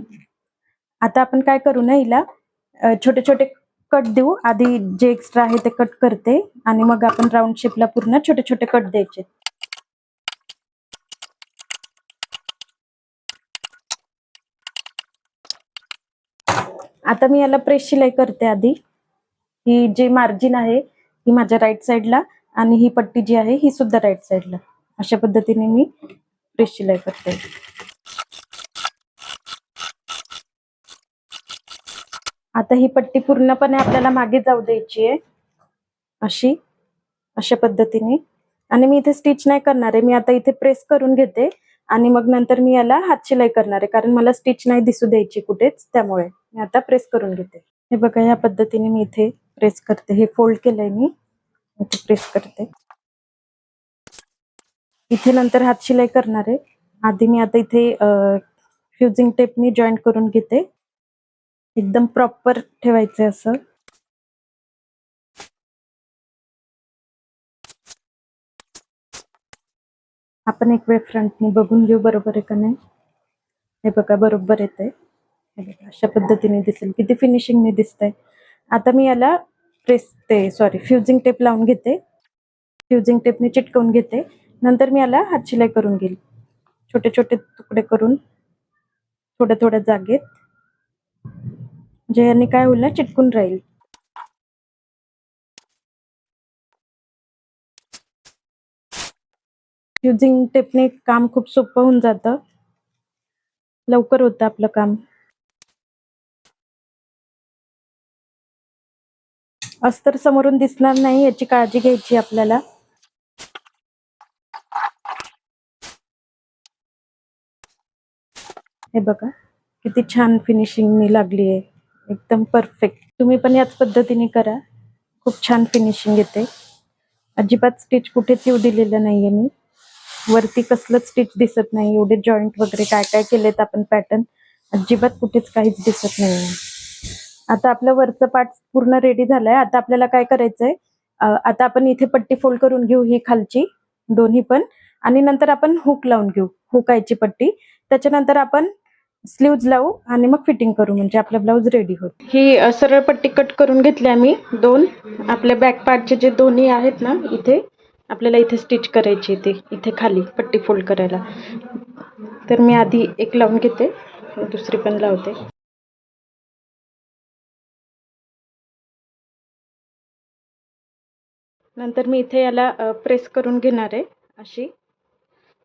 आता आपण काय करू ना, हिला छोटे छोटे कट देऊ. आधी जे एक्स्ट्रा आहे ते कट करते, आणि मग आपण राऊंड शेपला पूर्ण छोटे छोटे कट द्यायचे. आता मी याला प्रेस शिलाई करते. आधी ही जे मार्जिन आहे ही माझ्या राईट साईडला, आणि ही पट्टी जी आहे ही सुद्धा राईट साईडला. अशा पद्धतीने मी प्रेस शिलाई करते. आता ही पट्टी पूर्णपणे आपल्याला मागे जाऊ द्यायची आहे, अशा पद्धतीने. आणि मी इथे स्टिच नाही करणार आहे, मी आता इथे प्रेस करून घेते, आणि मग नंतर मी याला हात शिलाई करणार आहे, कारण मला स्टिच नाही दिसू द्यायची कुठेच, त्यामुळे मी आता प्रेस करून घेते. हे बघा या पद्धतीने मी इथे प्रेस करते. हे फोल्ड केलंय मी, इथे प्रेस करते. इथे नंतर हात शिलाई करणार आहे. आधी मी आता इथे फ्युजिंग टेपनी जॉईंट करून घेते. एकदम प्रॉपर ठेवायचं असं. आपण एक वेळ फ्रंटनी बघून घेऊ बरोबर आहे का नाही. हे बघा बरोबर येतंय. हे बघा अशा पद्धतीने दिसेल, किती फिनिशिंगने दिसतंय. आता मी याला फ्युजिंग टेप लावून घेते. फ्युजिंग टेपने चिटकवून घेते. नंतर मी याला हात शिलाई करून घेईल, छोटे छोटे तुकडे करून थोड्या थोड्या जागेत, जे यांनी काय होईल ना, चिटकून राहील. फ्युजिंग टेपने काम खूप सोपं होऊन जातं, लवकर होतं आपलं काम. अस्तर समोरून दिसणार नाही याची काळजी घ्यायची आपल्याला. हे बघा किती छान फिनिशिंगनी लागली आहे, एकदम परफेक्ट. तुम्ही पण याच पद्धतीने करा, खूप छान फिनिशिंग येते. अजिबात स्टिच कुठेच येऊ दिलेलं नाहीये मी. वरती कसलंच स्टिच दिसत नाही, एवढे जॉईंट वगैरे काय काय केलेत आपण पॅटर्न, अजिबात कुठेच काहीच दिसत नाहीये. आता आपलं वरचं पार्ट पूर्ण रेडी झालाय. आता आपल्याला काय करायचंय, आता आपण इथे पट्टी फोल्ड करून घेऊ ही खालची दोन्ही पण, आणि नंतर आपण हुक लावून घेऊ, हुकायची पट्टी. त्याच्यानंतर आपण स्लीव्ज लावू आणि मग फिटिंग करू, म्हणजे आपला ब्लाऊज रेडी होईल. ही सरळ पट्टी कट करून घेतली आम्ही दोन. आपल्या बॅक पार्टचे जे दोन्ही आहेत ना, इथे आपल्याला इथे स्टिच करायची, ते इथे खाली पट्टी फोल्ड करायला. तर मी आधी एक लावून घेते, दुसरी पण लावते. नंतर मी इथे याला प्रेस करून घेणार आहे अशी,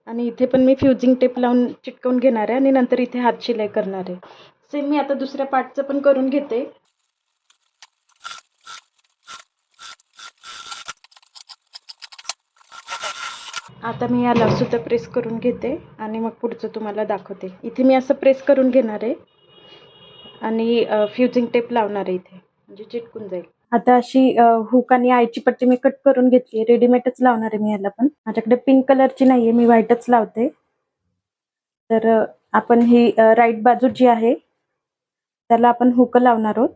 आणि इथे पण मी फ्युजिंग टेप लावून चिटकवून घेणार आहे आणि नंतर इथे हात शिलाई करणार आहे. सेम मी आता दुसऱ्या पार्टचं पण करून घेते. आता मी याला सुद्धा प्रेस करून घेते आणि मग पुढचं तुम्हाला दाखवते. इथे मी असं प्रेस करून घेणार आहे आणि फ्युजिंग टेप लावणार आहे इथे, म्हणजे चिटकून जाईल. आता अशी हुक आणि आयची पट्टी मी कट करून घेतली, रेडीमेडच लावणार आहे मी याला पण. माझ्याकडे पिंक कलरची नाहीये, मी व्हाईटच लावते. तर आपण ही राईट बाजू जी आहे त्याला आपण हुक लावणार आहोत.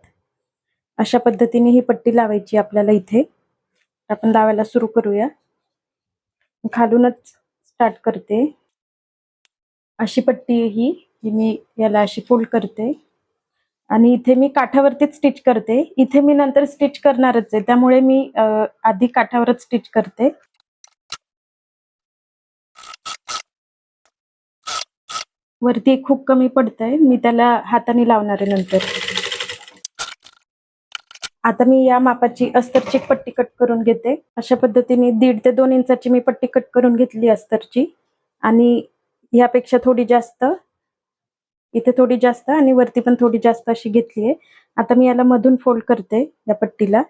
अशा पद्धतीने ही पट्टी लावायची आपल्याला इथे. आपण लावायला सुरू करूया. खालूनच स्टार्ट करते. अशी पट्टी आहे ही मी याला अशी फोल्ड करते आणि इथे मी काठावरतीच स्टिच करते. इथे मी नंतर स्टिच करणारच आहे, त्यामुळे मी आधी काठावरच स्टिच करते. वरती एक हुक कमी पडतंय, मी त्याला हाताने लावणार आहे नंतर. आता मी या मापाची अस्तरची पट्टी कट करून घेते. अशा पद्धतीने 1.5 ते 2 इंचाची मी पट्टी कट करून घेतली अस्तरची, आणि यापेक्षा थोडी जास्त, इथे थोडी जास्त आणि वरती पण थोडी जास्त अशी घेतली आहे. आता मी याला मधून फोल्ड करते या पट्टीला,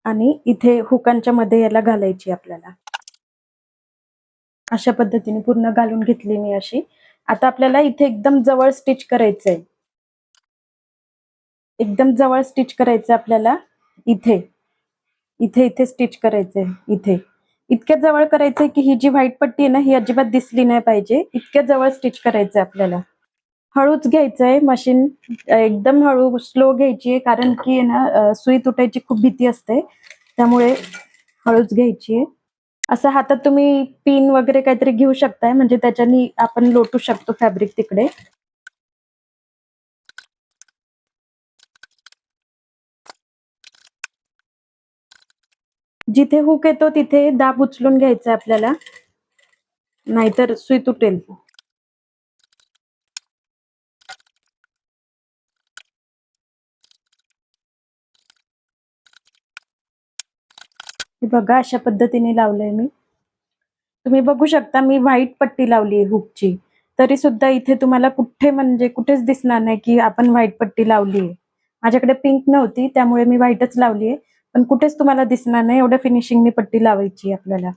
आणि इथे हुकांच्या मध्ये याला घालायची आपल्याला. अशा पद्धतीने पूर्ण घालून घेतली मी अशी. आता आपल्याला इथे एकदम जवळ स्टिच करायचंय, एकदम जवळ स्टिच करायचं आपल्याला. इथे इथे इथे स्टिच करायचंय, इथे इतक्या जवळ करायचंय की ही जी व्हाईट पट्टी आहे ना, ही अजिबात दिसली नाही पाहिजे. इतक्या जवळ स्टिच करायचंय आपल्याला. हळूच घ्यायचंय मशीन, एकदम हळू स्लो घ्यायची आहे, कारण की ना सुई तुटायची खूप भीती असते, त्यामुळे हळूच घ्यायची आहे. असं हातात तुम्ही पिन वगैरे काहीतरी घेऊ शकताय, म्हणजे त्याच्यानी आपण लोटू शकतो फॅब्रिक तिकडे. जिथे हुक येतो तिथे दाब उचलून घ्यायचा आपल्याला, नाहीतर सुई तुटेल. हे बघा अशा पद्धतीने लावलंय मी. तुम्ही बघू शकता मी व्हाईट पट्टी लावली आहे हुकची, तरी सुद्धा इथे तुम्हाला कुठे म्हणजे कुठेच दिसणार नाही की आपण व्हाईट पट्टी लावली आहे. माझ्याकडे पिंक नव्हती, त्यामुळे मी व्हाईटच लावली आहे, पण कुठेच तुम्हाला दिसणार नाही. एवढ्या फिनिशिंगनी पट्टी लावायची आपल्याला,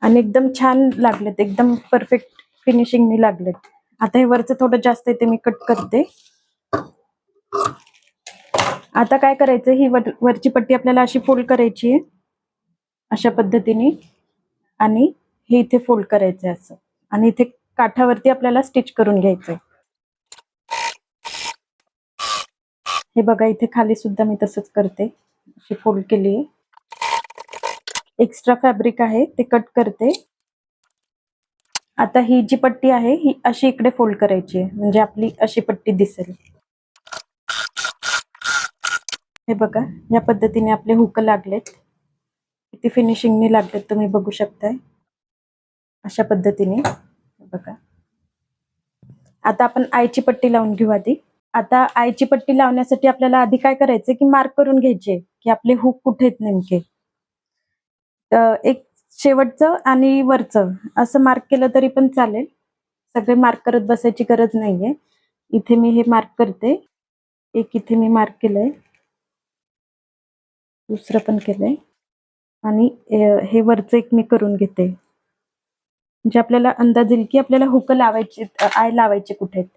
आणि एकदम छान लागलेत, एकदम परफेक्ट फिनिशिंगनी लागलेत. आता हे वरचं थोडं जास्त आहे ते मी कट करते. आता काय करायचं, ही वरची पट्टी आपल्याला अशी फोल्ड करायची आहे अशा पद्धतीने, आणि हे इथे फोल्ड करायचंय असं, आणि इथे काठावरती आपल्याला स्टिच करून घ्यायचंय. हे बघा इथे खाली सुद्धा मी तसंच करते, अशी फोल्ड केली आहे. एक्स्ट्रा फॅब्रिक आहे ते कट करते. आता ही जी पट्टी आहे ही अशी इकडे फोल्ड करायची आहे, म्हणजे आपली अशी पट्टी दिसेल. हे बघा या पद्धतीने आपले हुक लागलेत, किती फिनिशिंगनी लागलेत तुम्ही बघू शकताय. अशा पद्धतीने बघा. आता आपण आईची पट्टी लावून घेऊ आधी. आता आईची पट्टी लावण्यासाठी आपल्याला आधी काय करायचंय की मार्क करून घ्यायचे की आपले हुक कुठे आहेत नेमके. एक शेवटचं आणि वरचं असं मार्क केलं तरी पण चालेल, सगळे मार्क करत बसायची गरज नाहीये. इथे मी हे मार्क करते, एक इथे मी मार्क केलंय, दुसरं पण केलंय, आणि हे वरचं एक मी करून घेते, म्हणजे आपल्याला अंदाज येईल की आपल्याला हुक लावायचे, आय लावायचे कुठे आहेत.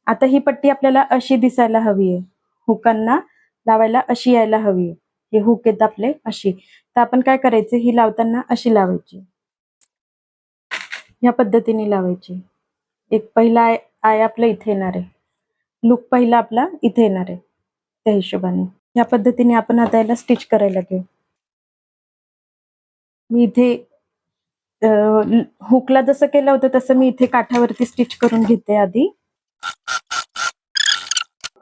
आता ही पट्टी आपल्याला अशी दिसायला हवी आहे, हुकांना लावायला अशी यायला हवी आहे. हे हुक आहेत आपले अशी. तर आपण काय करायचं, ही लावताना अशी लावायची, ह्या पद्धतीने लावायची. एक पहिला आय आपला इथे येणार आहे, लूक पहिला आपला इथे येणार आहे, त्या हिशोबाने ह्या पद्धतीने आपण आता याला स्टिच करायला घेऊ. मी इथे हुकला जसं केलं होतं तसं मी इथे काठावरती स्टिच करून घेते आधी.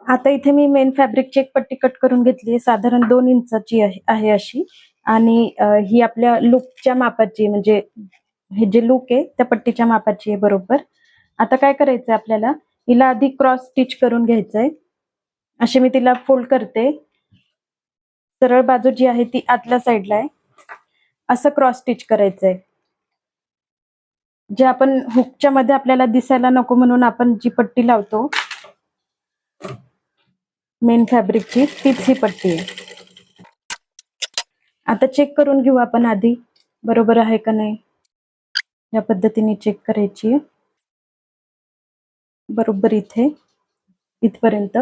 आता इथे मी मेन फॅब्रिकची एक पट्टी कट करून घेतली आहे, साधारण 2 इंचाची आहे अशी. आणि ही आपल्या लूकच्या मापाची, म्हणजे हे जे लूक आहे त्या पट्टीच्या मापाची आहे बरोबर. आता काय करायचंय आपल्याला, हिला आधी क्रॉस स्टिच करून घ्यायचंय. अशी मी तिला फोल्ड करते. सरळ बाजू जी आहे ती आतल्या साईडला आहे, असं क्रॉस स्टिच करायचंय. जे आपण हुकच्या मध्ये आपल्याला दिसायला नको म्हणून आपण जी पट्टी लावतो मेन फॅब्रिकची, तीच ही पट्टी आहे. आता चेक करून घेऊ आपण आधी, बरोबर आहे का नाही. या पद्धतीने चेक करायची. बरोबर इथपर्यंत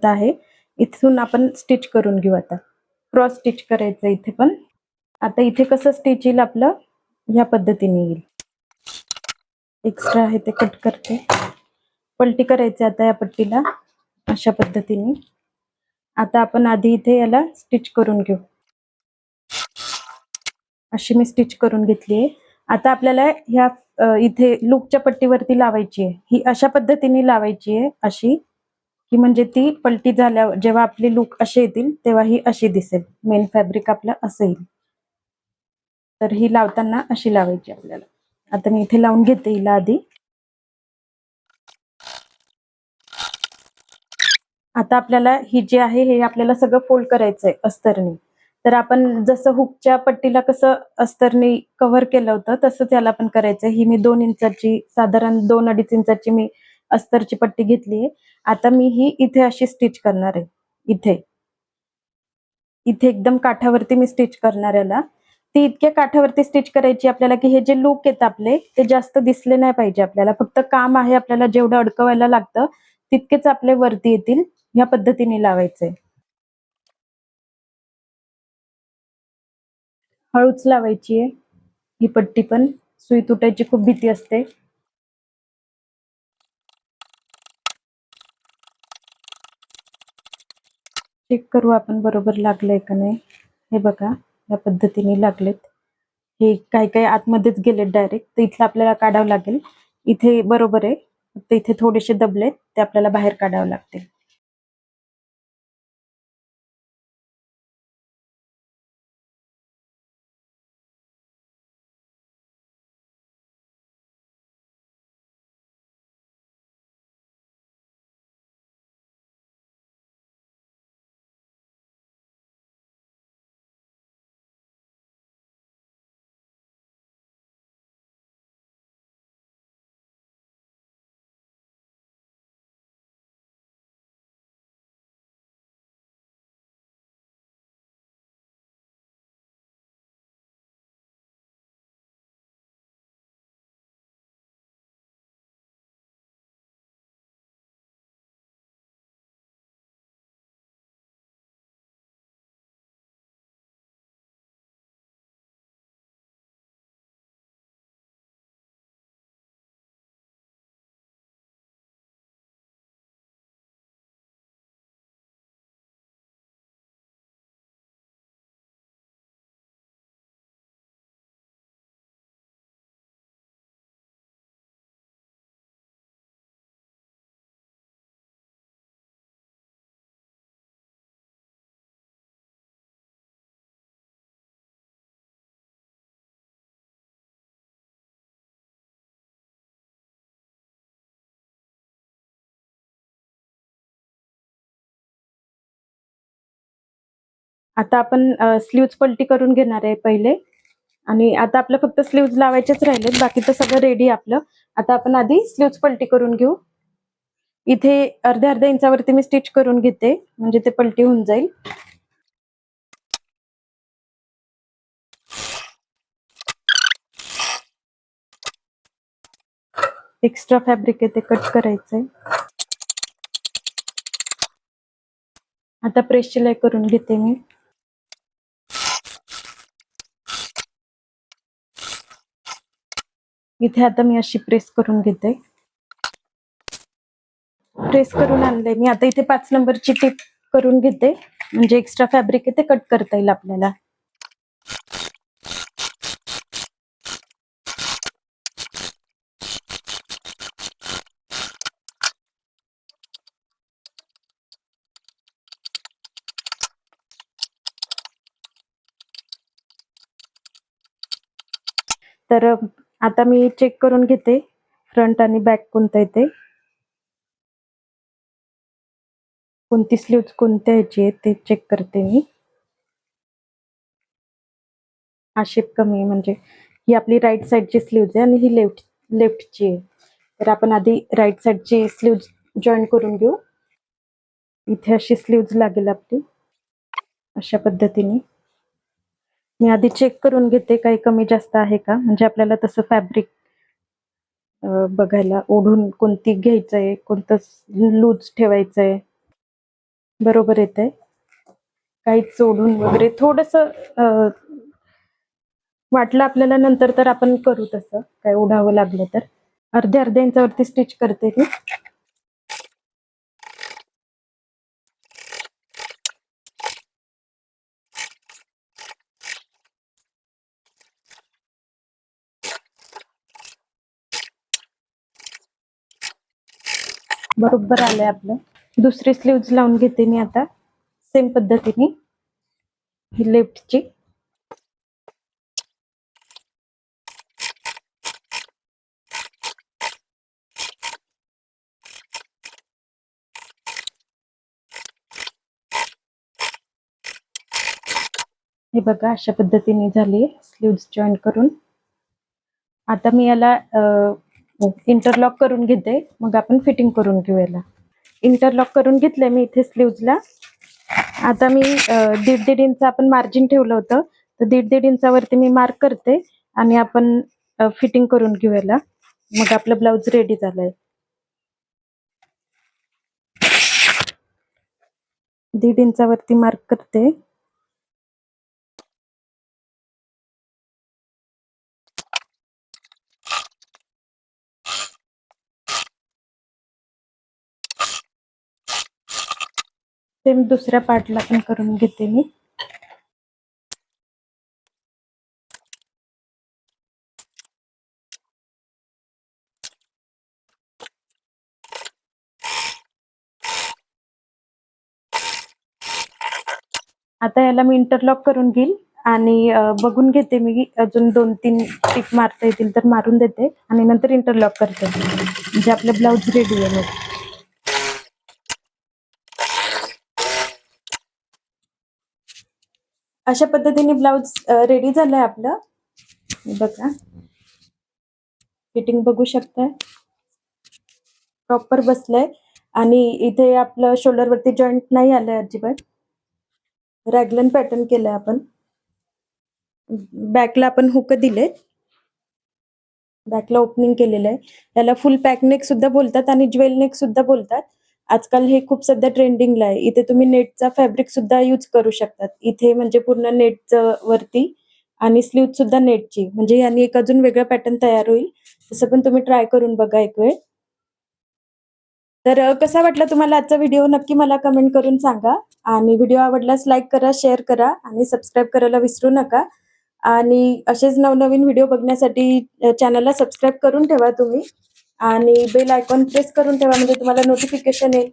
आहे. इथून आपण स्टिच करून घेऊ. आता क्रॉस स्टिच करायचं इथे पण. आता इथे कसं स्टिच येईल आपलं, ह्या पद्धतीने येईल. एक्स्ट्रा आहे ते कट करते. पलटी करायचे आता या पट्टीला अशा पद्धतीने. आता आपण आधी इथे याला स्टिच करून घेऊ. अशी मी स्टिच करून घेतली आहे. आता आपल्याला ह्या इथे लूकच्या पट्टीवरती लावायची आहे. ही अशा पद्धतीने लावायची आहे अशी, की म्हणजे ती पलटी झाल्यावर जेव्हा आपली लूक असे येतील तेव्हा ही अशी दिसेल. मेन फॅब्रिक आपलं असं येईल. तर ही लावताना अशी लावायची आपल्याला. आता मी इथे लावून घेते हिला आधी. आता आपल्याला ही जी आहे हे आपल्याला सगळं फोल्ड करायचंय अस्तरनी. तर आपण जसं हुकच्या पट्टीला कसं अस्तरनी कव्हर केलं होतं तसंच याला पण करायचंय. ही मी 2 इंचाची, साधारण 2-2.5 इंचाची मी अस्तरची पट्टी घेतली आहे. आता मी ही इथे अशी स्टिच करणार आहे. इथे एकदम काठावरती मी स्टिच करणार याला. ती इतक्या काठावरती स्टिच करायची आपल्याला की हे जे लूक आहेत आपले ते जास्त दिसले नाही पाहिजे आपल्याला. फक्त काम आहे आपल्याला जेवढं अडकवायला लागतं तितकेच आपले वरती येतील. ह्या पद्धतीने लावायचंय. हळूच लावायची आहे ही पट्टी पण, सुई तुटायची खूप भीती असते. चेक करू आपण बरोबर लागलंय का नाही. हे बघा, या पद्धतीने लागलेत. हे काही काही आतमध्येच गेलेत डायरेक्ट, तर इथलं आपल्याला काढावं लागेल. इथे बरोबर आहे, फक्त इथे थोडेसे दबलेत, ते आपल्याला बाहेर काढावं लागतील. आता आपण स्लीव्ज पलटी करून घेणार आहे पहिले. आणि आता आपलं फक्त स्लीव्ज लावायचेच राहिलेत, बाकीचं सगळं रेडी आपलं. आता आपण आधी स्लीव्ज पलटी करून घेऊ. इथे अर्ध्या इंचावरती मी स्टिच करून घेते, म्हणजे ते पलटी होऊन जाईल. एक्स्ट्रा फॅब्रिक आहे ते कट करायचंय. आता प्रेस शिलाई करून घेते मी. इथे आता मी अशी प्रेस करून घेते. प्रेस करून आणले मी. आता इथे 5 नंबरची टिप करून घेते, म्हणजे एक्स्ट्रा फॅब्रिक आहे ते कट करता येईल आपल्याला. तर आता मी चेक करून घेते फ्रंट आणि बॅक कोणतं येते, कोणती स्लीव्ह कोणत्या ह्याची आहे ते चेक करते मी. हा शेप कमी आहे, म्हणजे ही आपली राईट साईडची स्लीव्ह आहे आणि ही लेफ्टची आहे. तर आपण आधी राईट साईडची स्लीव्ह जॉईन करून घेऊ. इथे अशी स्लीव्ह लागेल आपली, अशा पद्धतीने. मी आधी चेक करून घेते काही कमी जास्त आहे का, म्हणजे आपल्याला तसं फॅब्रिक बघायला, ओढून कोणती घ्यायचंय, कोणतं लूज ठेवायचंय. बरोबर येतंय, काहीच ओढून वगैरे थोडस वाटलं आपल्याला नंतर तर आपण करू तसं, काय ओढावं लागलं तर. अर्ध्या इंचावरती स्टिच करते मी. बरोबर आलंय आपलं. दुसरी स्लीव्ह लावून घेते मी आता सेम पद्धतीने, ही लेफ्टची. हे बघा अशा पद्धतीने झाली स्लीव्ह जॉईन करून. आता मी याला इंटरलॉक करून घेते, मग आपण फिटिंग करून घेऊ याला. इंटरलॉक करून घेतलंय मी इथे स्लीव्हला. आता मी 1.5 इंच आपण मार्जिन ठेवलं होतं, तर 1.5 इंचावरती मी मार्क करते आणि आपण फिटिंग करून घेऊ याला. मग आपलं ब्लाउज रेडी झालंय. 1.5 इंचावरती मार्क करते. सेम दुसऱ्या पार्टला पण करून घेते मी. आता याला मी इंटरलॉक करून घेईल आणि बघून घेते मी, अजून 2-3 टिप मारता येतील तर मारून देते आणि नंतर इंटरलॉक करते, म्हणजे आपलं ब्लाउज रेडी आहे. अशा पद्धतीने ब्लाउज रेडी झालंय आपलं. बघा फिटिंग बघू शकताय, प्रॉपर बसलंय आणि इथे आपलं शोल्डर वरती जॉईंट नाही आलंय अजिबात. रॅगलन पॅटर्न केलंय आपण. बॅकला आपण हुक दिले, बॅकला ओपनिंग केलेलं आहे. याला फुल पॅक नेक सुद्धा बोलतात आणि ज्वेल नेक सुद्धा बोलतात. आजकाल हे खूप सध्या ट्रेंडिंगला आहे. इथे तुम्ही नेटचा फॅब्रिक सुद्धा यूज करू शकतात. इथे म्हणजे पूर्ण नेटचं वरती आणि स्लीव्ह सुद्धा नेटची, म्हणजे याने एक अजून वेगळा पॅटर्न तयार होईल. तसं पण तुम्ही ट्राय करून बघा एक वेळ. तर कसा वाटला तुम्हाला आजचा व्हिडिओ नक्की मला कमेंट करून सांगा. आणि व्हिडिओ आवडल्यास लाईक करा, शेअर करा आणि सबस्क्राईब करायला विसरू नका. आणि असेच नवनवीन व्हिडिओ बघण्यासाठी चॅनलला सबस्क्राईब करून ठेवा तुम्ही आणि बेल आयकॉन प्रेस करून ठेवा, म्हणजे तुम्हाला नोटिफिकेशन येईल.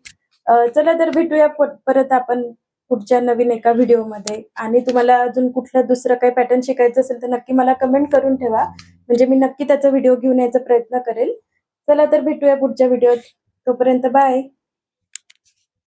चला तर भेटूया परत आपण पुढच्या नवीन एका व्हिडिओमध्ये. आणि तुम्हाला अजून कुठलं दुसरं काही पॅटर्न शिकायचं असेल तर नक्की मला कमेंट करून ठेवा, म्हणजे मी नक्की त्याचा व्हिडिओ घेऊन यायचा प्रयत्न करेल. चला तर भेटूया पुढच्या व्हिडिओत. तोपर्यंत बाय.